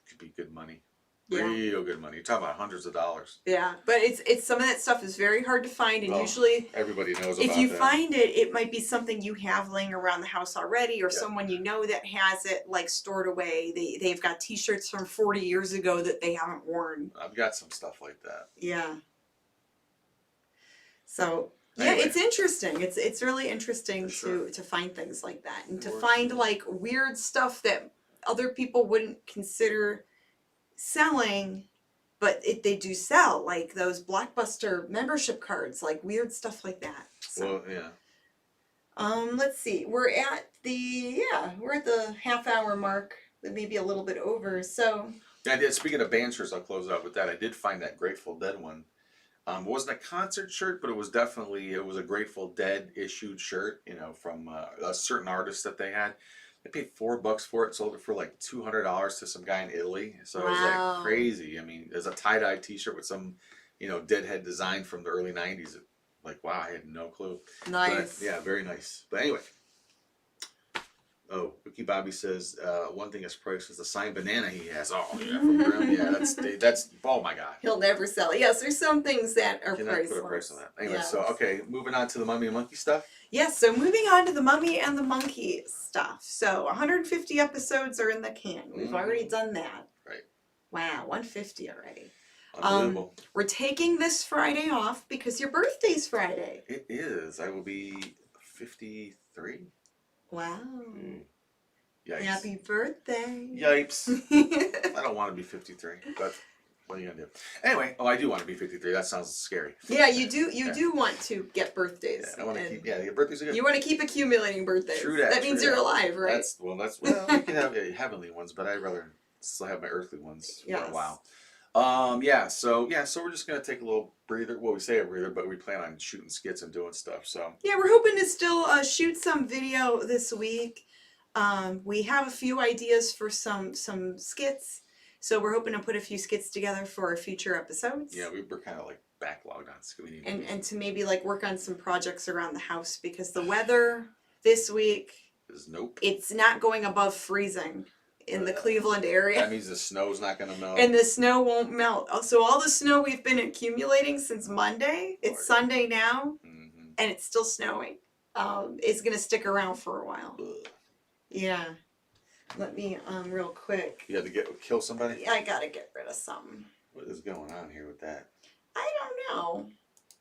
B: could be good money.
A: Yeah.
B: Real good money. You're talking about hundreds of dollars.
A: Yeah, but it's some of that stuff is very hard to find, and usually
B: everybody knows about
A: if you
B: that.
A: find it, it might be something you have laying around the house already, or someone you know that has it like stored away. They've got t-shirts from 40 years ago that they haven't worn.
B: I've got some stuff like that.
A: Yeah. So
B: anyway.
A: yeah, it's interesting. It's really interesting to find things like that, and to find like weird stuff that other people wouldn't consider selling, but they do sell, like those Blockbuster membership cards, like weird stuff like that. So,
B: Well, yeah.
A: Let's see. We're at the half-hour mark, maybe a little bit over. So
B: Yeah, I did. Speaking of band shirts, I'll close out with that. I did find that Grateful Dead one. It wasn't a concert shirt, but it was a Grateful Dead issued shirt, you know, from a certain artist that they had. They paid $4 for it, sold it for like $200 to some guy in Italy. So it was like crazy. I mean, there's a tie-dye t-shirt with some, you know, Deadhead design from the early 90s. Like, wow, I had no clue.
A: nice.
B: But, yeah, very nice. But anyway. Oh, Wiki Bobby says one thing is priceless is the signed banana he has. Oh, yeah, from Grimm. Yeah, that's oh my God.
A: He'll never sell it. Yes, there's some things that are
B: Cannot
A: priceless.
B: put a price on that. Anyway,
A: Yes.
B: so okay, moving on to the Mummy and Monkey stuff.
A: Yes, so moving on to the Mummy and the Monkey stuff. So 150 episodes are in the can. We've already done that.
B: Right.
A: Wow, 150 already.
B: Unbelievable.
A: We're taking this Friday off because your birthday's Friday.
B: It is. I will be 53.
A: Wow.
B: Yikes.
A: Happy birthday.
B: Yipes. I don't want to be 53, but what are you gonna do? Anyway, I do want to be 53. That sounds scary.
A: Yeah, you do. You do want to get birthdays.
B: Yeah, I want to keep. Yeah, your birthdays are good.
A: You want to keep accumulating birthdays.
B: True that.
A: That means you're alive, right?
B: Well, we can have heavenly ones, but I'd rather still have my earthly ones for a while. So we're just gonna take a little breather. Well, we say a breather, but we plan on shooting skits and doing stuff. So
A: yeah, we're hoping to still shoot some video this week. We have a few ideas for some skits, so we're hoping to put a few skits together for future episodes.
B: Yeah, we're kind of like backlogged on skits.
A: And to maybe like work on some projects around the house, because the weather this week it's not going above freezing in the Cleveland area.
B: That means the snow's not going to melt.
A: And the snow won't melt. So all the snow we've been accumulating since Monday, it's Sunday now, and it's still snowing. It's going to stick around for a while.
B: Ugh.
A: Yeah. Let me, real quick.
B: You had to kill somebody?
A: I got to get rid of something.
B: What is going on here with that?
A: I don't know.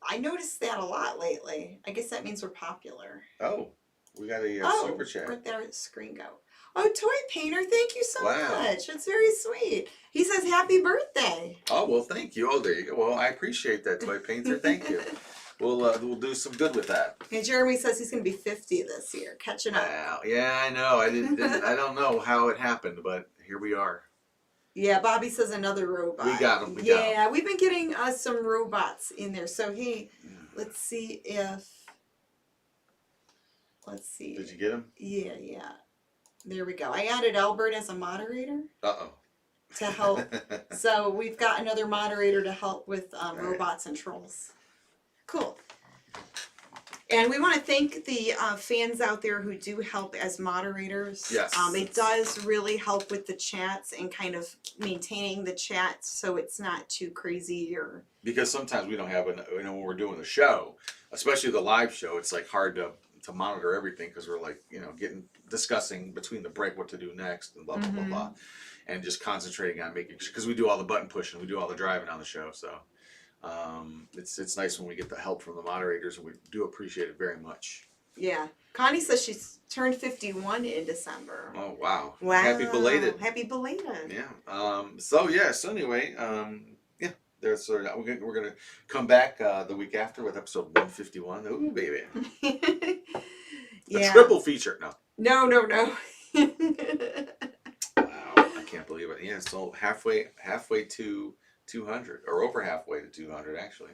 A: I noticed that a lot lately. I guess that means we're popular.
B: Oh, we got a super chat.
A: Where'd that screen go? Oh, Toy Painter, thank you so much. That's very sweet. He says happy birthday.
B: Oh, well, thank you. Oh, there you go. Well, I appreciate that, Toy Painter. Thank you. We'll do some good with that.
A: And Jeremy says he's going to be 50 this year, catching up.
B: Wow. Yeah, I know. I don't know how it happened, but here we are.
A: Yeah, Bobby says another robot.
B: We got him.
A: We've been getting some robots in there. So let's see.
B: Did you get him?
A: Yeah. There we go. I added Albert as a moderator.
B: Uh-oh.
A: To help. So we've got another moderator to help with robots and trolls. Cool. And we want to thank the fans out there who do help as moderators.
B: Yes.
A: It does really help with the chats and kind of maintaining the chat so it's not too crazy or...
B: Because sometimes we don't have, when we're doing the show, especially the live show, it's like hard to monitor everything because we're like, discussing between the break what to do next and blah, blah, blah, blah. And just concentrating on making sure, because we do all the button pushing, we do all the driving on the show, so... it's nice when we get the help from the moderators, and we do appreciate it very much.
A: Yeah. Connie says she's turned 51 in December.
B: Oh, wow.
A: Wow.
B: Happy belated.
A: Happy belated.
B: Yeah. So anyway, there's we're going to come back the week after with episode 151. Ooh, baby. A triple feature. No.
A: No.
B: Wow. I can't believe it. Yeah, so halfway to 200, or over halfway to 200 actually.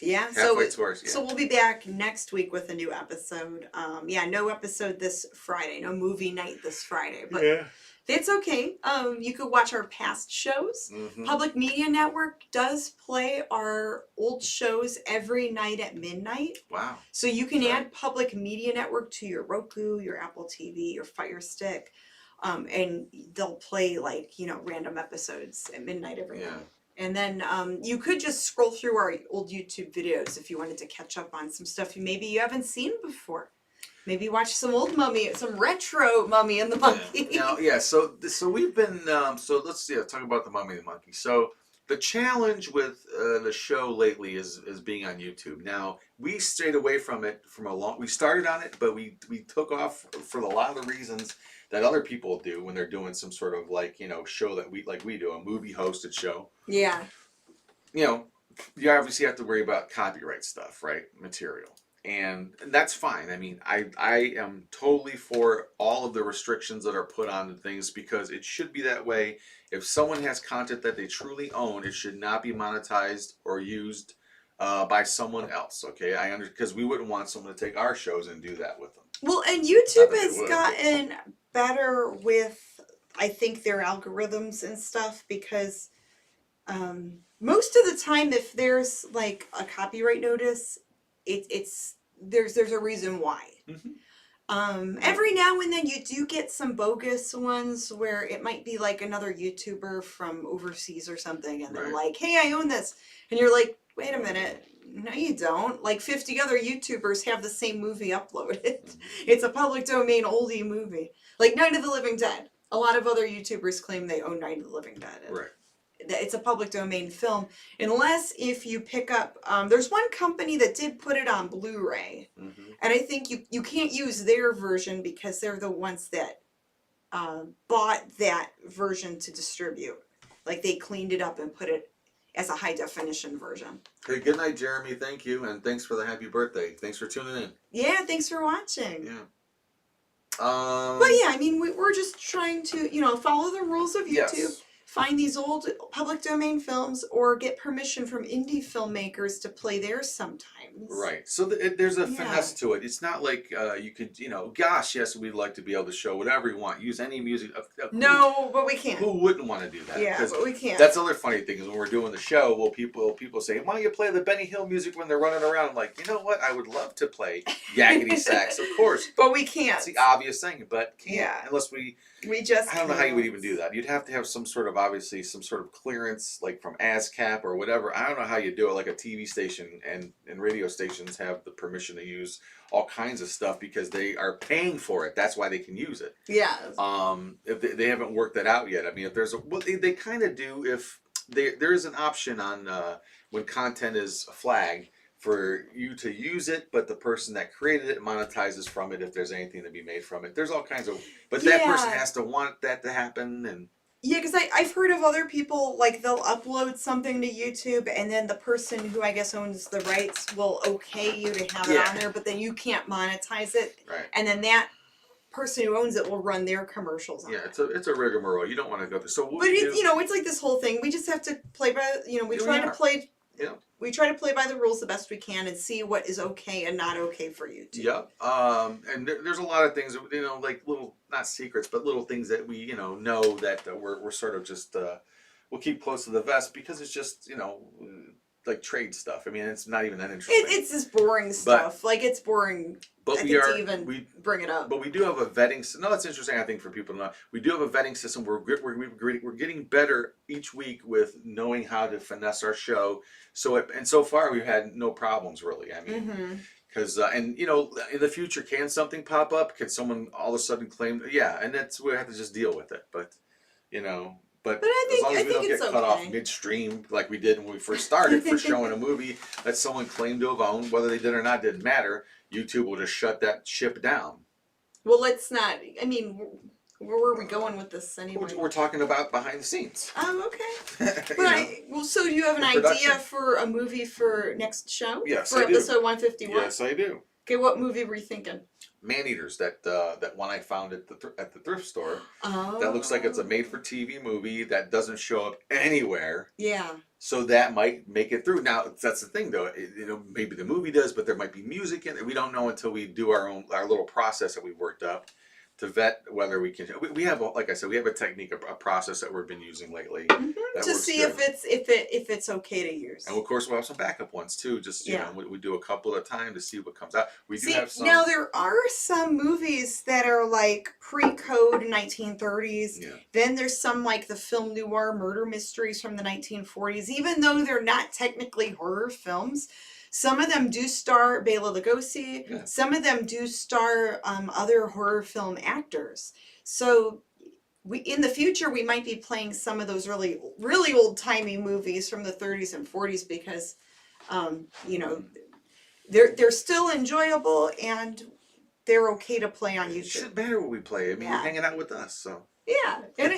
A: Yeah,
B: Halfway towards, yeah.
A: so we'll be back next week with a new episode. Yeah, no episode this Friday, no movie night this Friday, but that's okay. You could watch our past shows.
B: Mm-hmm.
A: Public Media Network does play our old shows every night at midnight.
B: Wow.
A: So you can add Public Media Network to your Roku, your Apple TV, your Fire Stick, and they'll play like, you know, random episodes at midnight every night. And then you could just scroll through our old YouTube videos if you wanted to catch up on some stuff maybe you haven't seen before. Maybe watch some old Mummy, some retro Mummy and the Monkey.
B: So we've been so let's talk about the Mummy and the Monkey. So the challenge with the show lately is being on YouTube. Now we stayed away from it we started on it, but we took off for a lot of the reasons that other people do when they're doing some sort of like, you know, show that we do, a movie hosted show.
A: Yeah.
B: You know, you obviously have to worry about copyright stuff, right? Material. And that's fine. I mean, I am totally for all of the restrictions that are put on things because it should be that way. If someone has content that they truly own, it should not be monetized or used by someone else, okay? Because we wouldn't want someone to take our shows and do that with them.
A: Well, and YouTube has gotten better with, I think, their algorithms and stuff because most of the time if there's like a copyright notice, there's a reason why. Mm-hmm. Every now and then you do get some bogus ones where it might be like another YouTuber from overseas or something and they're like, hey, I own this. And you're like, wait a minute. No, you don't. Like 50 other YouTubers have the same movie uploaded. It's a public domain oldie movie. Like Night of the Living Dead. A lot of other YouTubers claim they own Night of the Living Dead.
B: Right.
A: It's a public domain film. Unless if you pick up... there's one company that did put it on Blu-ray. Mm-hmm. And I think you can't use their version because they're the ones that bought that version to distribute. Like they cleaned it up and put it as a high definition version.
B: Hey, good night, Jeremy. Thank you, and thanks for the happy birthday. Thanks for tuning in.
A: Yeah, thanks for watching.
B: Yeah.
A: But yeah, I mean, we're just trying to, you know, follow the rules of YouTube. Yes. Find these old public domain films or get permission from indie filmmakers to play theirs sometimes.
B: Right. So there's a finesse to it. It's not like you could, you know, gosh, yes, we'd like to be able to show whatever you want. Use any music.
A: No, but we can't.
B: Who wouldn't want to do that?
A: Yeah, but we can't.
B: That's the other funny thing is when we're doing the show, well, people say, why don't you play the Benny Hill music when they're running around? I'm like, you know what? I would love to play yakety sax, of course.
A: But we can't.
B: That's the obvious thing, but can't unless we just I don't know how you would even do that. You'd have to have some sort of, obviously, some sort of clearance, like from ASCAP or whatever. I don't know how you do it. Like a TV station and radio stations have the permission to use all kinds of stuff because they are paying for it. That's why they can use it.
A: Yeah.
B: If they haven't worked that out yet. I mean, if there's a, well, they kind of do. If there is an option on when content is a flag for you to use it, but the person that created it monetizes from it if there's anything to be made from it. There's all kinds of, but that person has to want that to happen. And
A: yeah, because I've heard of other people, like they'll upload something to YouTube and then the person who I guess owns the rights will okay you to have it on there, but then you can't monetize it.
B: Right.
A: And then that person who owns it will run their commercials on it.
B: It's a rigmarole. You don't want to go through. So
A: but it's, you know, it's like this whole thing. We just have to play by, you know, we try to play by the rules the best we can and see what is okay and not okay for you too.
B: Yep. And there's a lot of things, you know, like little, not secrets, but little things that we, you know that we're sort of just, we'll keep close to the vest because it's just, you know, like trade stuff. I mean, it's not even that interesting.
A: It's just boring stuff. Like it's boring.
B: But
A: to bring it up.
B: But we do have a vetting system. No, it's interesting, I think, for people to know. We do have a vetting system. We're getting better each week with knowing how to finesse our show. And so far, we've had no problems, really. I mean, because, and, you know, in the future, can something pop up? Can someone all of a sudden claim? Yeah, and we have to just deal with it. But, you know. But as long as we don't get cut off midstream like we did when we first started for showing a movie that someone claimed to have owned, whether they did or not didn't matter, YouTube will just shut that ship down.
A: Well, let's not. I mean, where were we going with this anyway?
B: We're talking about behind the scenes.
A: Oh, okay. But so do you have an idea for a movie for next show?
B: Yes,
A: for episode 151?
B: Yes, I do.
A: Okay, what movie were you thinking?
B: man-eaters that one I found at the thrift store.
A: Oh.
B: That looks like it's a made-for-TV movie that doesn't show up anywhere.
A: Yeah.
B: So that might make it through. Now that's the thing, though. Maybe the movie does, but there might be music in it. We don't know until we do our little process that we've worked up to vet whether we can. We have, like I said, we have a technique, a process that we've been using lately
A: To see
B: good.
A: if it's okay to use.
B: And of course, we'll have some backup ones too. Just you know, we do a couple at a time to see what comes out. We do have some.
A: Now there are some movies that are like pre-code 1930s.
B: Yeah.
A: Then there's some like the film noir murder mysteries from the 1940s. Even though they're not technically horror films, some of them do star Bela Lugosi.
B: Yeah.
A: Some of them do star other horror film actors. So in the future we might be playing some of those really old timey movies from the 30s and 40s because you know, they're still enjoyable and they're okay to play on YouTube.
B: It shouldn't matter what we play. I mean, you're hanging out with us, so.
A: Yeah, and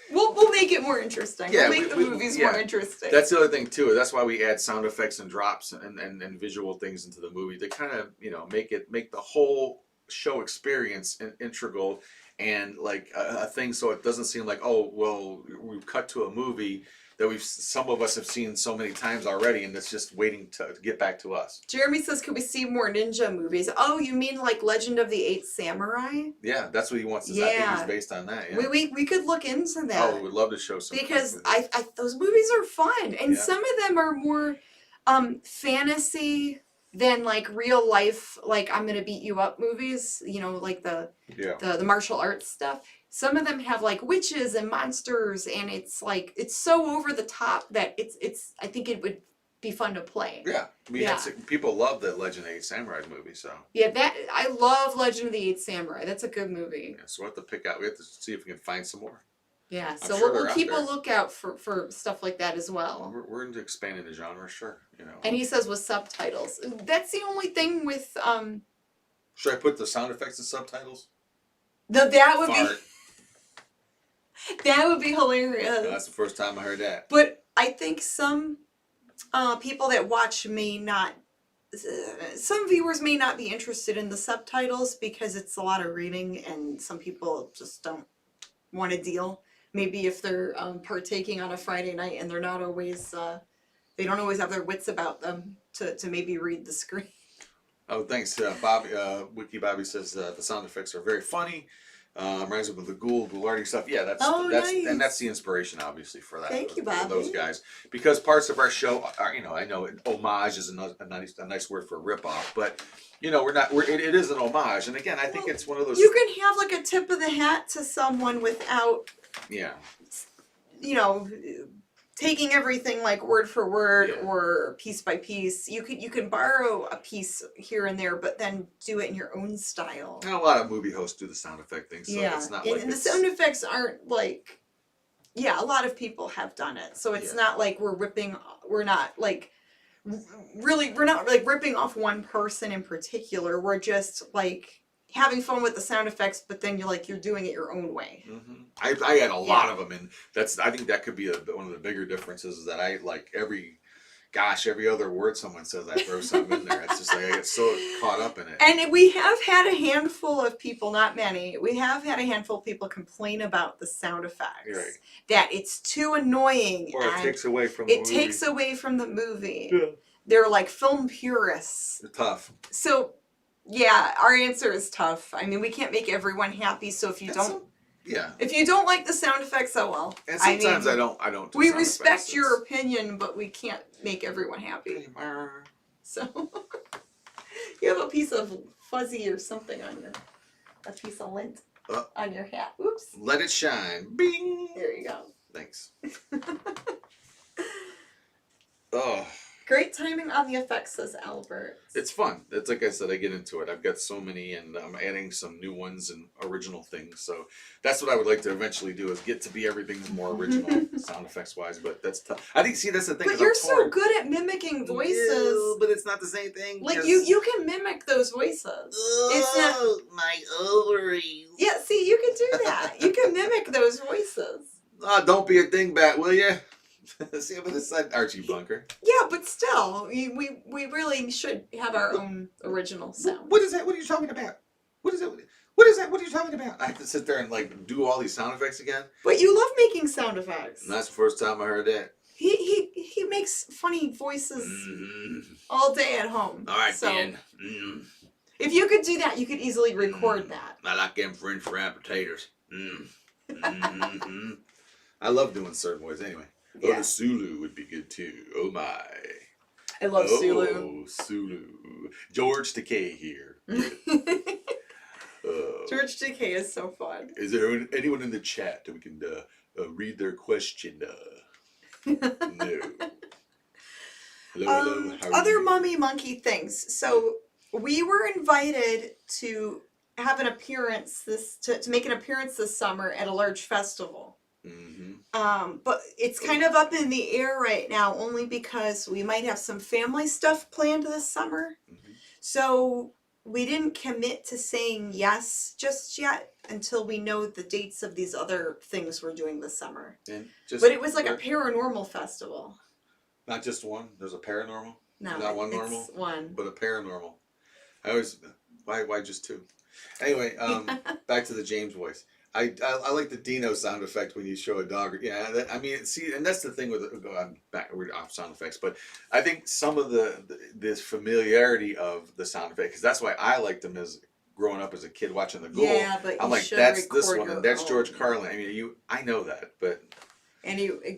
A: we'll make it more interesting.
B: Yeah,
A: we'll make the movies more interesting.
B: That's the other thing too. That's why we add sound effects and drops and visual things into the movie to kind of make the whole show experience integral and like a thing, so it doesn't seem like, oh well, we've cut to a movie that some of us have seen so many times already, and it's just waiting to get back to us.
A: Jeremy says, could we see more ninja movies? Oh, you mean like Legend of the Eight Samurai?
B: Yeah, that's what he wants to say. I think he's based on that. Yeah.
A: We could look into that.
B: Oh, we would love to show some.
A: Because those movies are fun, and some of them are more fantasy than like real life, like I'm gonna beat you up movies. You know, like the martial arts stuff. Some of them have like witches and monsters, and it's like it's so over the top that it's. I think it would be fun to play.
B: Yeah, I mean, people love the Legend of the Eight Samurai movie, so.
A: Yeah, I love Legend of the Eight Samurai. That's a good movie.
B: Yeah, so we have to pick out. We have to see if we can find some more.
A: Yeah, so we'll keep a lookout for stuff like that as well.
B: We're into expanding the genre, sure. You know.
A: And he says with subtitles. That's the only thing with.
B: Should I put the sound effects and subtitles?
A: That would be. That would be hilarious.
B: No, that's the first time I heard that.
A: But I think some people that watch some viewers may not be interested in the subtitles because it's a lot of reading, and some people just don't want to deal. Maybe if they're partaking on a Friday night and they're not always, they don't always have their wits about them to maybe read the screen.
B: Oh, thanks, Bobby. Wiki Bobby says the sound effects are very funny. Reminds me of the Ghoulardi stuff. Yeah, that's
A: nice.
B: And that's the inspiration, obviously, for that.
A: Thank you, Bobby.
B: For those guys, because parts of our show are, I know homage is a nice word for ripoff, but it is an homage, and again, I think it's one of those.
A: You can have like a tip of the hat to someone without.
B: Yeah.
A: Taking everything like word for word or piece by piece. You can borrow a piece here and there, but then do it in your own style.
B: And a lot of movie hosts do the sound effect thing, so it's not like.
A: And the sound effects aren't like. Yeah, a lot of people have done it, so it's not like we're not like ripping off one person in particular. We're just like having fun with the sound effects, but then you're doing it your own way.
B: Mm-hmm. I had a lot of them, and I think that could be one of the bigger differences is that I like every other word someone says, I throw something in there. It's just like I get so caught up in it.
A: And we have had a handful of people, not many, we have had a handful of people complain about the sound effects.
B: Right.
A: That it's too annoying.
B: Or it takes away from the movie.
A: It takes away from the movie.
B: Yeah.
A: They're like film purists.
B: They're tough.
A: So, yeah, our answer is tough. I mean, we can't make everyone happy, so if you don't like the sound effects, oh well.
B: And sometimes I don't.
A: We respect your opinion, but we can't make everyone happy. So you have a piece of fuzzy or something on a piece of lint on your hat. Oops.
B: Let it shine. Bing.
A: There you go.
B: Thanks. Oh.
A: Great timing on the effects, says Albert.
B: It's fun. It's like I said, I get into it. I've got so many, and I'm adding some new ones and original things. So that's what I would like to eventually do, is get to be everything more original, sound effects wise. But that's tough. I think. See, that's the thing.
A: But you're so good at mimicking voices.
B: Yeah, but it's not the same thing.
A: Like you can mimic those voices. It's not
B: my ovaries.
A: Yeah, see, you can do that. You can mimic those voices.
B: Don't be a dingbat, will you? See, I'm gonna side Archie Bunker.
A: Yeah, but still, we really should have our own original sound.
B: What is that? What are you talking about? What is it? What is that? What are you talking about? I have to sit there and like do all these sound effects again.
A: But you love making sound effects.
B: And that's the first time I heard that.
A: He makes funny voices all day at home.
B: All right,
A: so,
B: then.
A: If you could do that, you could easily record that.
B: I like them French fried potatoes. I love doing certain voices anyway.
A: Yeah.
B: Oh, the Sulu would be good too. Oh my.
A: I love Sulu.
B: Oh, Sulu. George Decay here.
A: George Decay is so fun.
B: Is there anyone in the chat that we can read their question? No. Hello, how are
A: other
B: you?
A: Mummy Monkey things. So we were invited to have an appearance to make an appearance this summer at a large festival. But it's kind of up in the air right now, only because we might have some family stuff planned this summer. So we didn't commit to saying yes just yet until we know the dates of these other things we're doing this summer. But it was like a paranormal festival.
B: Not just one. There's a paranormal.
A: No,
B: not one
A: it's
B: normal.
A: One.
B: But a paranormal. I always why just two? Anyway, back to the James voice. I like the Dino sound effect when you show a dog. Yeah, I mean, see, and that's the thing with I'm back. We're off sound effects, but I think some of this familiarity of the sound effect, because that's why I liked them as growing up as a kid watching the Ghoul.
A: Yeah, but
B: I'm like, that's this one, and that's George Carlin. I mean, I know that, but.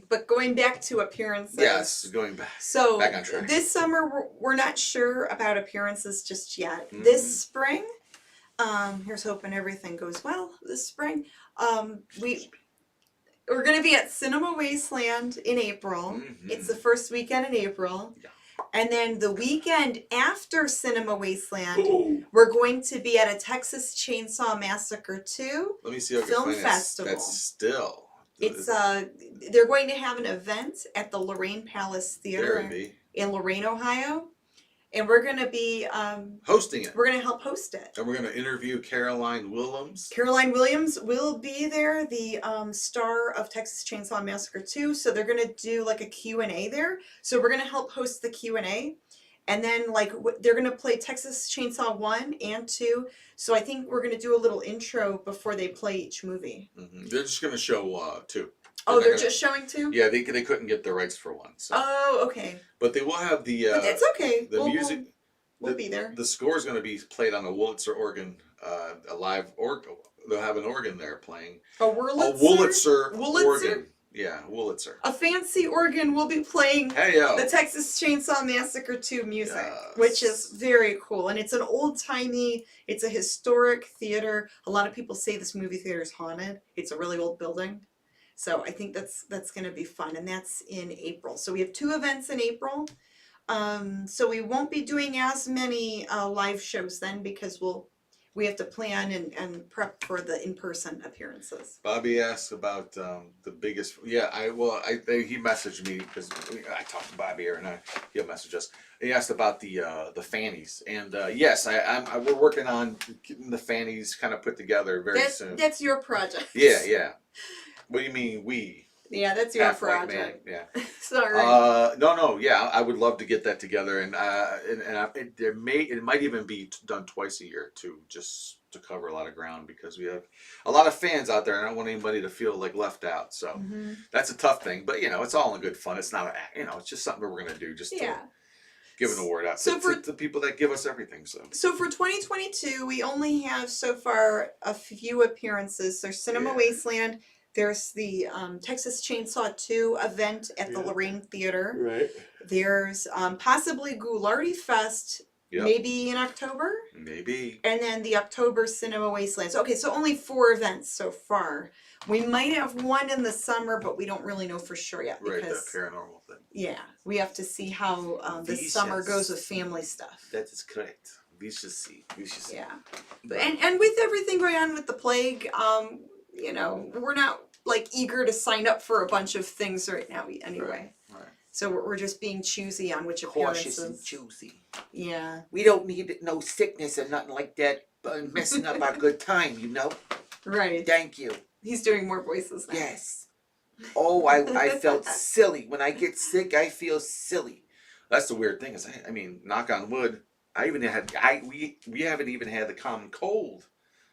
A: But going back to appearances.
B: Yes, going back.
A: So
B: back on track.
A: This summer we're not sure about appearances just yet. This spring, here's hoping everything goes well. This spring, we're going to be at Cinema Wasteland in April. It's the first weekend in April. Yeah. And then the weekend after Cinema Wasteland, we're going to be at a Texas Chainsaw Massacre 2
B: Let me see how
A: film festival.
B: That's still.
A: It's they're going to have an event at the Lorraine Palace Theater in Lorain, Ohio, and we're going to be
B: hosting it.
A: We're going to help host it,
B: and we're going to interview Caroline Williams.
A: Caroline Williams will be there, the star of Texas Chainsaw Massacre 2. So they're going to do like a Q&A there. So we're going to help host the Q&A. And then, like, they're going to play Texas Chainsaw 1 and 2. So I think we're going to do a little intro before they play each movie.
B: They're just going to show 2.
A: They're just showing 2?
B: Yeah, they couldn't get the rights for 1. So.
A: Oh, okay.
B: But they will have the...
A: but it's okay.
B: The music...
A: We'll be there.
B: The score is going to be played on a Wurlitzer organ, a live organ. They'll have an organ there playing.
A: A Wurlitzer?
B: A Wurlitzer organ. Yeah, Wurlitzer.
A: A fancy organ will be playing the Texas Chainsaw Massacre 2 music, which is very cool. And it's an old-timey, it's a historic theater. A lot of people say this movie theater is haunted. It's a really old building. So I think that's going to be fun. And that's in April. So we have 2 events in April. So we won't be doing as many live shows then, because we have to plan and prep for the in-person appearances.
B: Bobby asked about the biggest. Yeah, he messaged me because I talked to Bobby here, and he'll message us. He asked about the fannies, and yes, we're working on getting the fannies kind of put together very soon.
A: That's your project.
B: Yeah. What do you mean we?
A: Yeah, that's your project.
B: Yeah.
A: Sorry.
B: No. Yeah, I would love to get that together, and it might even be done twice a year too, just to cover a lot of ground, because we have a lot of fans out there, and I don't want anybody to feel like left out. So that's a tough thing, but it's all in good fun. It's not it's just something that we're gonna do just to give an award out to the people that give us everything. So for
A: 2022, we only have so far a few appearances. There's Cinema Wasteland. There's the Texas Chainsaw 2 event at the Lorraine Theater.
B: Right.
A: There's possibly Ghoulardi Fest, maybe in October.
B: Maybe.
A: And then the October Cinema Wastelands. Okay, so only 4 events so far. We might have 1 in the summer, but we don't really know for sure yet.
B: Right, that paranormal thing.
A: Yeah, we have to see how this summer goes with family stuff.
B: That is correct. We should see.
A: Yeah. And with everything going on with the plague, we're not like eager to sign up for a bunch of things right now anyway. Right. So we're just being choosy on which appearances.
C: Cautious and choosy.
A: Yeah.
C: We don't need no sickness or nothing like that messing up our good time,
A: Right.
C: Thank you.
A: He's doing more voices now.
C: Yes. Oh, I felt silly. When I get sick, I feel silly.
B: That's the weird thing is, knock on wood, we haven't even had the common cold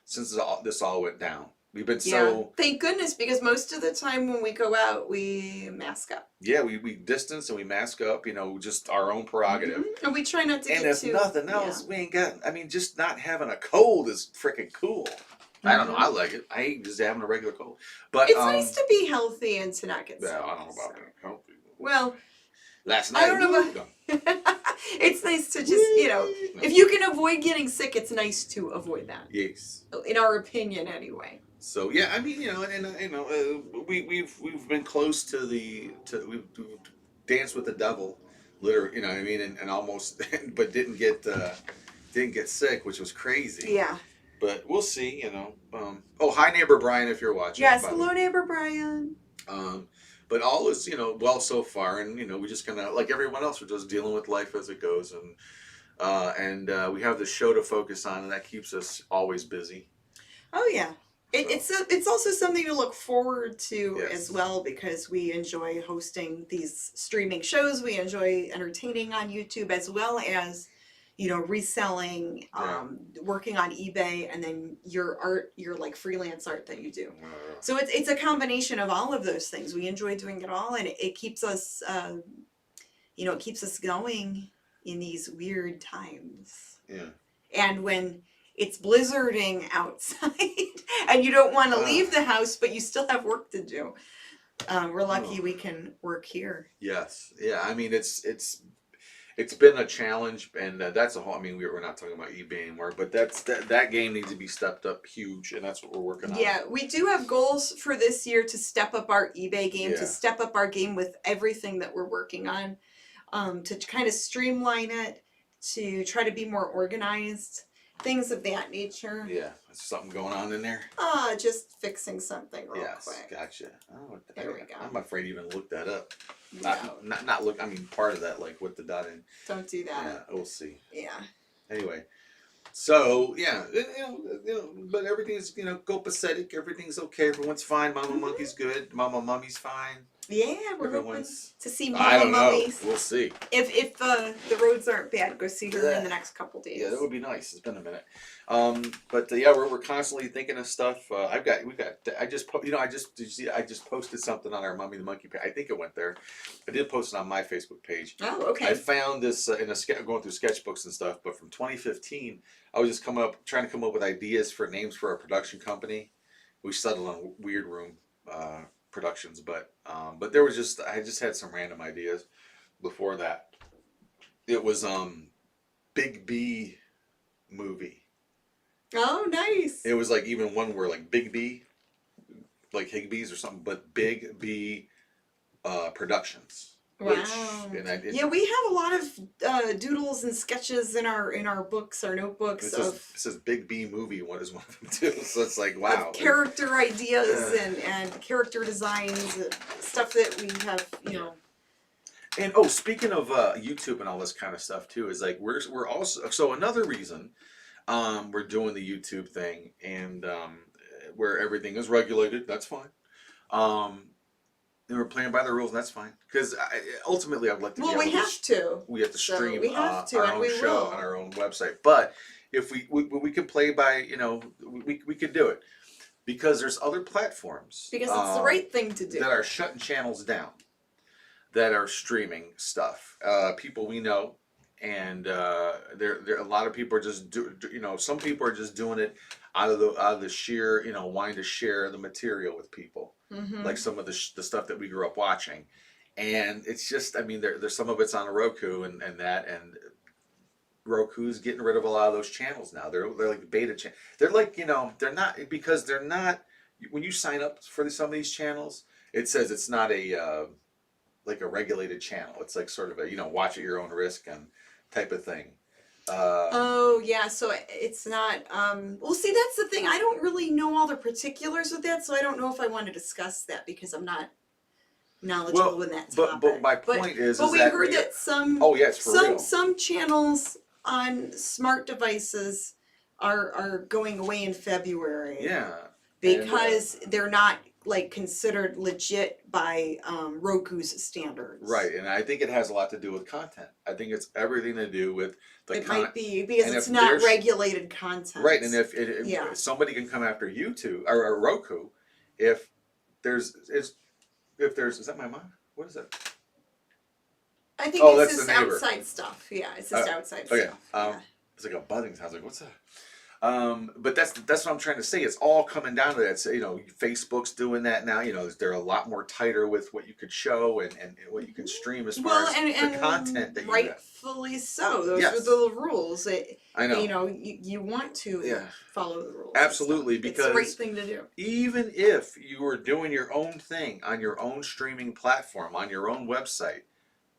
B: since this all went down. We've been
A: Yeah. Thank goodness, because most of the time when we go out, we mask up.
B: Yeah, we distance and we mask up, just our own prerogative.
A: And we try not to
B: And
A: get
B: if
A: too...
B: nothing else, we ain't got, just not having a cold is freaking cool. I don't know, I like it. I hate just having a regular cold. But
A: it's nice to be healthy and to not get sick.
B: Yeah, I don't know about being healthy.
A: Well,
B: last night,
A: I don't know about... It's nice to just, if you can avoid getting sick, it's nice to avoid that.
B: Yes.
A: In our opinion, anyway.
B: So yeah, we've been close to we've danced with the devil, literally, and almost, but didn't get sick, which was crazy.
A: Yeah.
B: But we'll see, Oh, hi neighbor Brian, if you're watching.
A: Yes, hello neighbor Brian.
B: But all is, well so far, and we just kind of, like everyone else, we're just dealing with life as it goes, and we have the show to focus on, and that keeps us always busy.
A: Oh yeah. It's also something to look forward to
B: Yes.
A: as well, because we enjoy hosting these streaming shows. We enjoy entertaining on YouTube, as well as, reselling, working on eBay, and then your art, your like freelance art that you do. So it's a combination of all of those things. We enjoy doing it all, and it keeps us, it keeps us going in these weird times.
B: Yeah.
A: And when it's blizzarding outside and you don't want to leave the house, but you still have work to do. We're lucky we can work here.
B: Yes. Yeah. It's been a challenge, and that's a whole. We're not talking about eBay anymore, but that game needs to be stepped up huge, and that's what we're working on.
A: Yeah, we do have goals for this year to step up our eBay game, to step up our game with everything that we're working on, to kind of streamline it, to try to be more organized. Things of that nature.
B: Yeah, there's something going on in there.
A: Just fixing something real quick.
B: Gotcha. Oh,
A: there we go.
B: I'm afraid to even look that up.
A: No.
B: Not look. Part of that, like with the dot in.
A: Don't do that.
B: Yeah, we'll see.
A: Yeah.
B: Anyway, so yeah, but everything's copacetic. Everything's okay. Everyone's fine. Mama Monkey's good. Mummy's fine.
A: Yeah, we're hoping to see Mama
B: I don't know.
A: Mummies.
B: We'll see.
A: If the roads aren't bad, go see her in the next couple days.
B: Yeah, that would be nice. It's been a minute. But yeah, we're constantly thinking of stuff. I just posted something on our Mummy the Monkey page. I think it went there. I did post it on my Facebook page.
A: Oh, okay.
B: I found this going through sketchbooks and stuff, but from 2015, I was just trying to come up with ideas for names for our production company. We settled on Weird Room Productions, but there was I just had some random ideas before that. It was Big B movie.
A: Oh, nice.
B: It was like even one word, like Big B, like Higbee's or something, but Big B Productions.
A: Wow.
B: Which,
A: we have a lot of doodles and sketches in our books, our notebooks.
B: It says Big B movie. What is one of them too? So it's like wow.
A: Character ideas and character designs, stuff that we have,
B: And speaking of YouTube and all this kind of stuff too, is like we're also, so another reason we're doing the YouTube thing, and where everything is regulated. That's fine. And we're playing by the rules, and that's fine. Because ultimately, I'd like to.
A: Well, we have to.
B: We have to stream
A: we have to,
B: our
A: and
B: own
A: we
B: show
A: will.
B: on our own website. But if we can play by, we could do it, because there's other platforms.
A: Because it's the right thing to do.
B: That are shutting channels down, that are streaming stuff. People we know, and there a lot of people are just some people are just doing it out of the sheer wanting to share the material with people.
A: Mm-hmm.
B: Like some of the stuff that we grew up watching, and it's just there's some of it's on a Roku and Roku's getting rid of a lot of those channels now. They're like beta channels. They're like they're not, because they're not, when you sign up for some of these channels, it says it's not a like a regulated channel. It's like sort of a watch at your own risk and type of thing.
A: Oh yeah, so it's not. Well, see, that's the thing. I don't really know all the particulars with that, so I don't know if I want to discuss that, because I'm not knowledgeable in that topic.
B: But my point is
A: we
B: that
A: heard that some.
B: Oh yeah, it's for real.
A: Some channels on smart devices are going away in February.
B: Yeah.
A: Because they're not like considered legit by Roku's standards.
B: Right, and I think it has a lot to do with content. I think it's everything to do with the
A: It might be because
B: and
A: it's
B: if
A: not
B: there's-
A: regulated content.
B: Right, and if
A: Yeah.
B: somebody can come after YouTube or Roku, if there's is that my mom? What is that?
A: I think
B: Oh,
A: it's
B: that's
A: just
B: the neighbor.
A: outside stuff. Yeah, it's just outside
B: Okay,
A: stuff. Yeah.
B: it's like a buzzing sound. I was like, what's that? But that's what I'm trying to say. It's all coming down to that. So, Facebook's doing that now. They're a lot more tighter with what you could show and what you can stream as far as the content that you have.
A: rightfully so. Those
B: Yes.
A: are the rules.
B: I know.
A: You want to follow the rules.
B: Absolutely,
A: and stuff.
B: because
A: it's the right thing to do.
B: Even if you were doing your own thing on your own streaming platform, on your own website,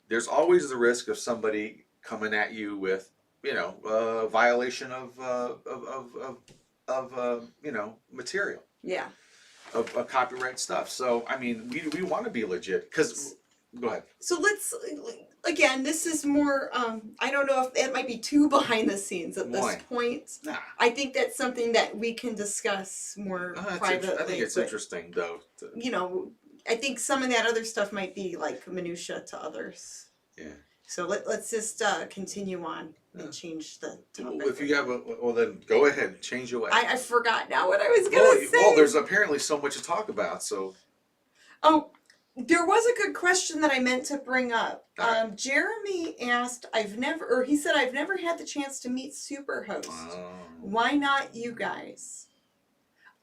B: there's always the risk of somebody coming at you with, violation of material.
A: Yeah.
B: Of copyright stuff. So, I mean, we want to be legit. Because, go ahead.
A: So let's, again, this is more, I don't know if it might be too behind the scenes at this point.
B: Nah.
A: I think that's something that we can discuss more privately.
B: I think it's interesting, though.
A: I think some of that other stuff might be like minutia to others.
B: Yeah.
A: So let's just continue on and change the topic.
B: If you have then go ahead, change your way.
A: I forgot now what I was going to say.
B: Well, there's apparently so much to talk about, so.
A: Oh, there was a good question that I meant to bring up.
B: Right.
A: Jeremy asked, he said, I've never had the chance to meet Superhost. Why not you guys?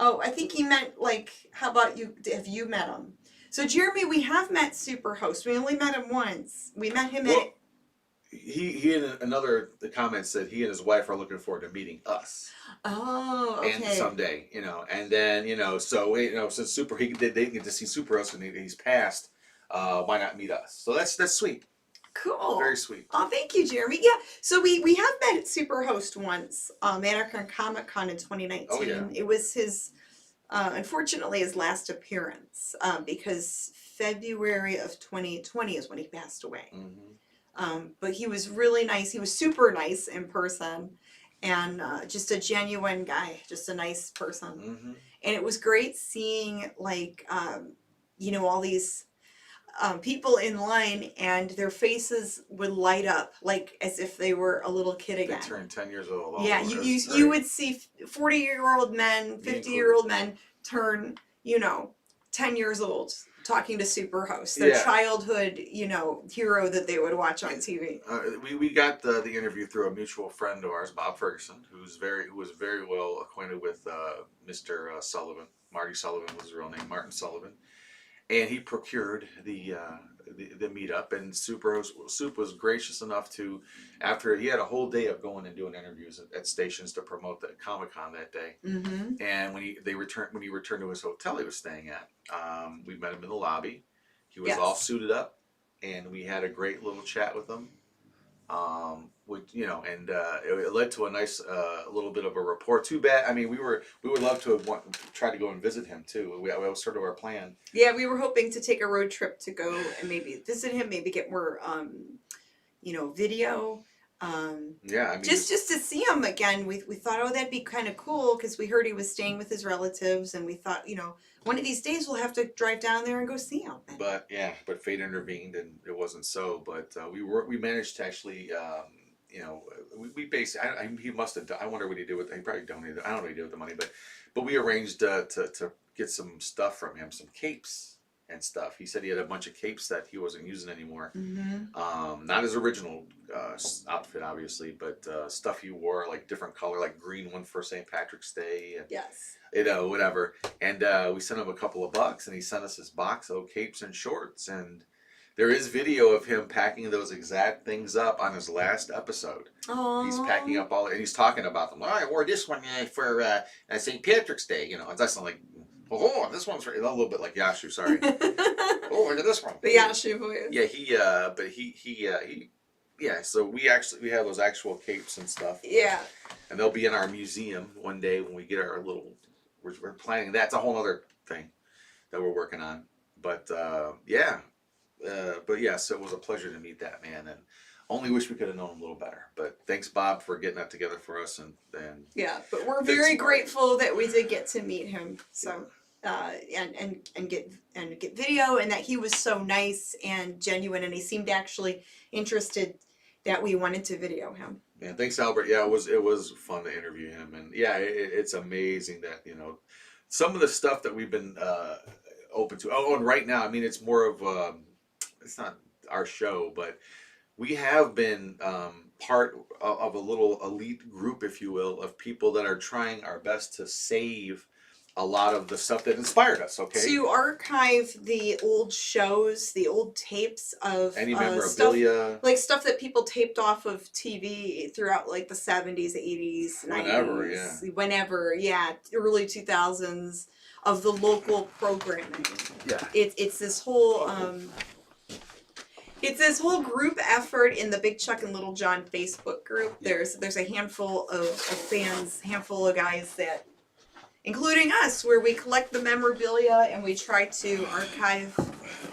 A: Oh, I think he meant like, how about you, have you met him? So Jeremy, we have met Superhost. We only met him once. We met him at...
B: He in another comment said he and his wife are looking forward to meeting us.
A: Oh, okay.
B: And someday, and then, since they get to see Superhost and he's passed, why not meet us? So that's sweet.
A: Cool.
B: Very sweet.
A: Oh, thank you, Jeremy. Yeah, so we have met at Superhost once, Anarchon Comic Con in 2019.
B: Oh, yeah.
A: It was his, unfortunately, his last appearance, because February of 2020 is when he passed away.
B: Mm-hmm.
A: But he was really nice. He was super nice in person, and just a genuine guy, just a nice person.
B: Mm-hmm.
A: And it was great seeing, like, all these people in line, and their faces would light up, like as if they were a little kid again.
B: They turned 10 years old.
A: Yeah, you would see 40-year-old men, 50-year-old men turn, 10 years old, talking to Superhost, their childhood, hero that they would watch on TV.
B: We got the interview through a mutual friend of ours, Bob Ferguson, who was very well acquainted with Mr. Sullivan. Marty Sullivan was his real name, Martin Sullivan, and he procured the meetup. And Soup was gracious enough to, after he had a whole day of going and doing interviews at stations to promote the Comic-Con that day.
A: Mm-hmm.
B: And when he returned to his hotel he was staying at, we met him in the lobby. He was all suited up, and we had a great little chat with him. It led to a nice little bit of a rapport. Too bad. I mean, we would love to have tried to go and visit him too. That was sort of our plan.
A: Yeah, we were hoping to take a road trip to go and maybe visit him, maybe get more, video. Just to see him again. We thought, that'd be kind of cool, because we heard he was staying with his relatives, and we thought, one of these days we'll have to drive down there and go see him.
B: But fate intervened, and it wasn't so. But we managed to actually. We basically, he must have. I wonder what he did with. He probably donated. I don't know what he did with the money, but we arranged to get some stuff from him, some capes and stuff. He said he had a bunch of capes that he wasn't using anymore.
A: Mm-hmm.
B: Not his original outfit, obviously, but stuff he wore, like different color, like green one for St. Patrick's Day. And,
A: Yes.
B: Whatever. And we sent him a couple of bucks, and he sent us his box of capes and shorts. And there is video of him packing those exact things up on his last episode.
A: Aww.
B: He's packing up and he's talking about them. Oh, I wore this one for St. Patrick's Day. That's not like, this one's for, a little bit like Yashu. Sorry. Oh, look at this one.
A: The Yashu voice.
B: Yeah, so we have those actual capes and stuff.
A: Yeah.
B: And they'll be in our museum one day when we get our little. We're planning. That's a whole other thing that we're working on. But yes, it was a pleasure to meet that man, and only wish we could have known him a little better. But thanks, Bob, for getting that together for us, and
A: yeah. But we're very grateful that we did get to meet him. So and get video, and that he was so nice and genuine, and he seemed actually interested that we wanted to video him.
B: Yeah, thanks, Albert. Yeah, it was fun to interview him, and yeah, it's amazing that some of the stuff that we've been open to. Oh, and right now, I mean, it's more of it's not our show, but we have been part of a little elite group, if you will, of people that are trying our best to save a lot of the stuff that inspired us. Okay,
A: to archive the old shows, the old tapes of
B: any memorabilia,
A: stuff that people taped off of TV throughout like the 70s, 80s, 90s, whenever, early 2000s, of the local programming.
B: Yeah,
A: it's this whole it's this whole group effort in the Big Chuck and Little John Facebook group. There's a handful of fans, handful of guys that, including us, where we collect the memorabilia and we try to archive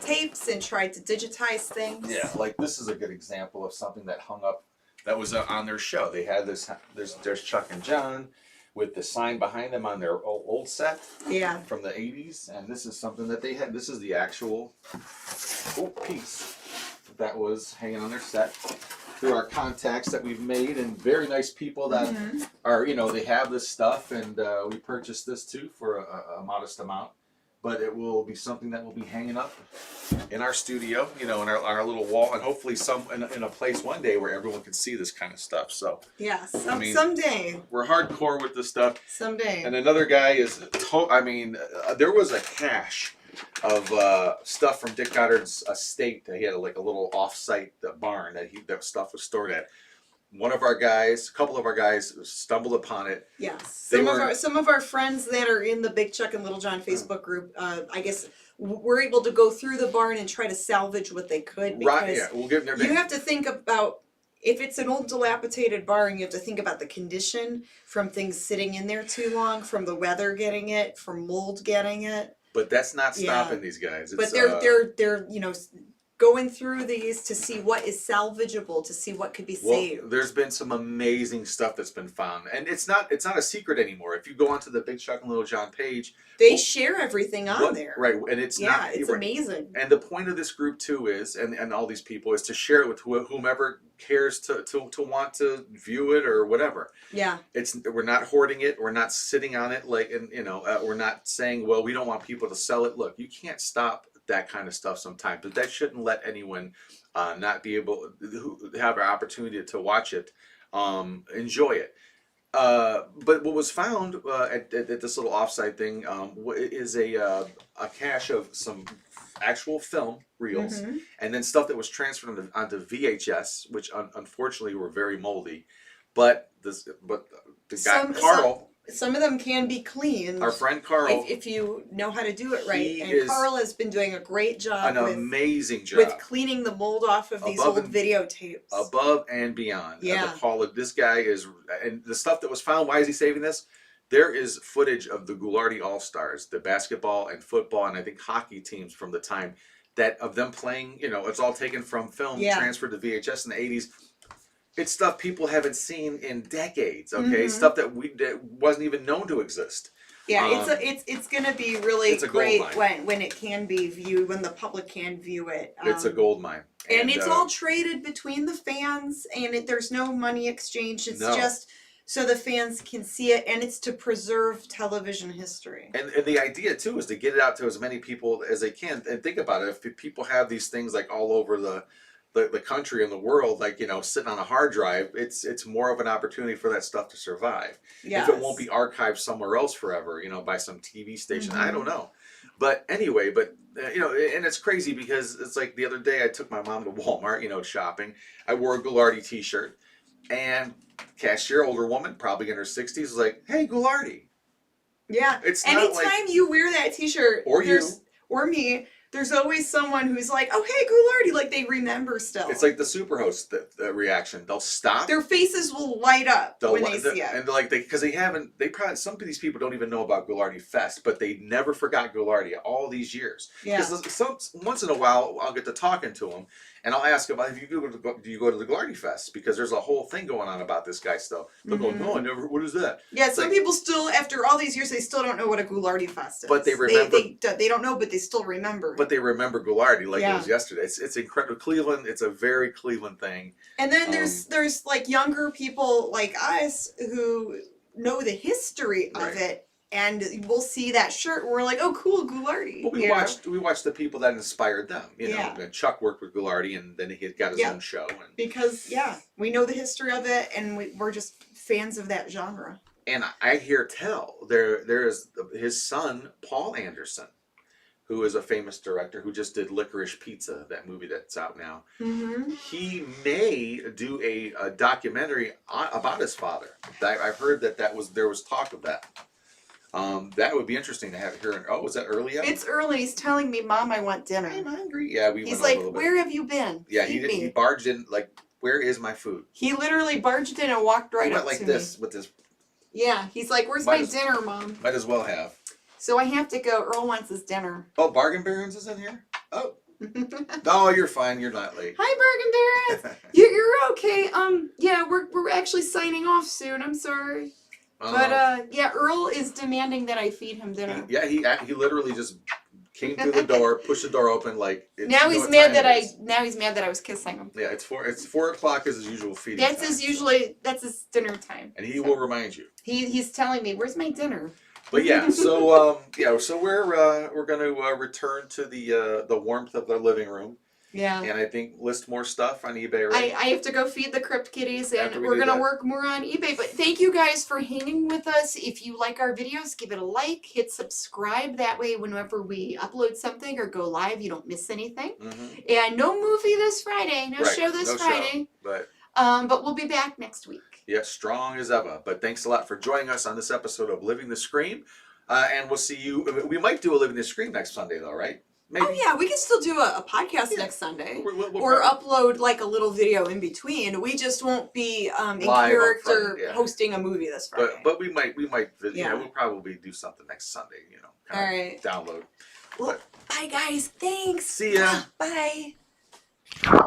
A: tapes and try to digitize things.
B: Yeah, like this is a good example of something that hung up, that was on their show. They had this, there's Chuck and John with the sign behind them on their old set from the 80s. And this is something that they had. This is the actual piece that was hanging on their set. Through our contacts that we've made, and very nice people that are, they have this stuff, and we purchased this too for a modest amount, but it will be something that will be hanging up in our studio, in our little wall, and hopefully in a place one day where everyone can see this kind of stuff. So
A: someday
B: we're hardcore with this stuff.
A: Someday.
B: And another guy is, there was a cache of stuff from Dick Goddard's estate. He had a little off-site barn that stuff was stored at. A couple of our guys stumbled upon it.
A: Yes, some of our friends that are in the Big Chuck and Little John Facebook group, I guess, were able to go through the barn and try to salvage what they could.
B: Right. Yeah, we'll give them their name.
A: You have to think about, if it's an old dilapidated barn, you have to think about the condition from things sitting in there too long, from the weather getting it, from mold getting it.
B: But that's not stopping these guys.
A: But they're going through these to see what is salvageable, to see what could be saved.
B: There's been some amazing stuff that's been found, and it's not a secret anymore. If you go onto the Big Chuck and Little John page,
A: they share everything on there.
B: Right, and it's
A: amazing.
B: And the point of this group too is, and all these people, is to share it with whomever cares to want to view it or whatever.
A: Yeah.
B: We're not hoarding it. We're not sitting on it we're not saying, well, we don't want people to sell it. Look, you can't stop that kind of stuff sometimes, but that shouldn't let anyone not be able to have an opportunity to watch it, enjoy it. But what was found at this little offsite thing is a cache of some actual film reels, and then stuff that was transferred onto VHS, which unfortunately were very moldy. But the guy Carl.
A: Some of them can be cleaned.
B: Our friend Carl,
A: if you know how to do it right, and Carl has been doing a great job,
B: amazing job
A: with cleaning the mold off of these old videotapes,
B: above and beyond.
A: Yeah,
B: this guy is, and the stuff that was found. Why is he saving this? There is footage of the Ghoulardi All-Stars, the basketball and football and I think hockey teams from the time of them playing. It's all taken from film, transferred to VHS in the 80s. It's stuff people haven't seen in decades. Okay, stuff that wasn't even known to exist.
A: Yeah, it's gonna be really great when it can be viewed, when the public can view it.
B: It's a gold mine,
A: and it's all traded between the fans, and there's no money exchange. It's just so the fans can see it, and it's to preserve television history.
B: And the idea too is to get it out to as many people as they can. And think about it: if people have these things all over the country and the world, sitting on a hard drive, it's more of an opportunity for that stuff to survive.
A: Yes.
B: If it won't be archived somewhere else forever, by some TV station, I don't know. But anyway, and it's crazy because it's like the other day I took my mom to Walmart, shopping. I wore a Ghoulardi t-shirt, and cashier, older woman, probably in her 60s, was like, "Hey, Ghoulardi."
A: Yeah.
B: It's
A: anytime you wear that t-shirt, or me, there's always someone who's like, "Oh, hey, Ghoulardi," like they remember still.
B: It's like the Superhost the reaction. They'll stop.
A: Their faces will light up when they see it.
B: And because they probably, some of these people don't even know about Ghoulardi Fest, but they never forgot Ghoulardi all these years.
A: Yeah.
B: Because once in a while, I'll get to talking to them, And I'll ask about do you go to the Gorri Fest, because there's a whole thing going on about this guy still. They'll go, no, I never. What is that?
A: Yeah,
B: It's
A: some
B: like,
A: people still, after all these years, they still don't know what a Ghoulardi Fest is.
B: But they remember.
A: They don't know, but they still remember.
B: But they remember Ghoulardi like
A: Yeah.
B: it was yesterday. It's incredible. Cleveland. It's a very Cleveland thing.
A: And then there's like younger people like us who know the history of
B: Right.
A: it, and we'll see that shirt and we're like, oh, cool, Ghoulardi.
B: Well, we watched the people that inspired them. You know,
A: Yeah.
B: and Chuck worked with Ghoulardi, and then he got his
A: Yeah.
B: own show. And,
A: Because we know the history of it, and we're just fans of that genre.
B: and I hear tell there is his son Paul Anderson, who is a famous director who just did Licorice Pizza, that movie that's out now.
A: Mm-hmm.
B: He may do a documentary about his father. I've heard there was talk of that. That would be interesting to have here. Oh, is that early yet?
A: It's early. He's telling me, Mom, I want dinner.
B: I'm hungry. Yeah, we
A: He's
B: went
A: like,
B: a little bit.
A: where have you been?
B: Yeah,
A: Feed
B: he
A: me.
B: barged in like, where is my food?
A: He literally barged in and walked right
B: He
A: up
B: went like
A: to
B: this
A: me.
B: with this.
A: Yeah, he's like, where's
B: Might
A: my
B: as-
A: dinner, Mom?
B: Might as well have.
A: So I have to go. Earl wants his dinner.
B: Oh, Bargain Barons is in here. Oh, no, you're fine. You're not late.
A: Hi, Bargain Barons. You're okay. Yeah, we're actually signing off soon. I'm sorry. But yeah, Earl is demanding that I feed him dinner.
B: Yeah, he literally just came through the door, pushed the door open like.
A: Now he's mad that I was kissing him.
B: Yeah, it's 4 o'clock is his usual feeding.
A: That's
B: time,
A: that's his dinner time.
B: And he will remind you.
A: He's telling me, where's my dinner?
B: But yeah, so so we're going to return to the warmth of the living room,
A: Yeah.
B: and I think list more stuff on eBay. Right?
A: I have to go feed the crypt kitties,
B: After
A: and
B: we
A: we're
B: do
A: gonna
B: that.
A: work more on eBay. But thank you guys for hanging with us. If you like our videos, give it a like, hit subscribe. That way, whenever we upload something or go live, you don't miss anything.
B: Mhm.
A: And no movie this Friday, no
B: Right,
A: show this
B: no show,
A: Friday. But we'll be back next week.
B: Yeah, strong as ever. But thanks a lot for joining us on this episode of Living the Scream. And we'll see you. We might do a Living the Scream next Sunday, though, right? Maybe.
A: Oh yeah, we can still do a podcast next Sunday,
B: We'll
A: or
B: probably-
A: upload like a little video in between. We just won't be in
B: Live on
A: character
B: Friday, yeah.
A: hosting a movie this Friday.
B: But we might
A: Yeah.
B: we'll probably do something next Sunday.
A: All right.
B: Download.
A: Well, bye guys. Thanks.
B: See ya.
A: Bye.
B: Wow,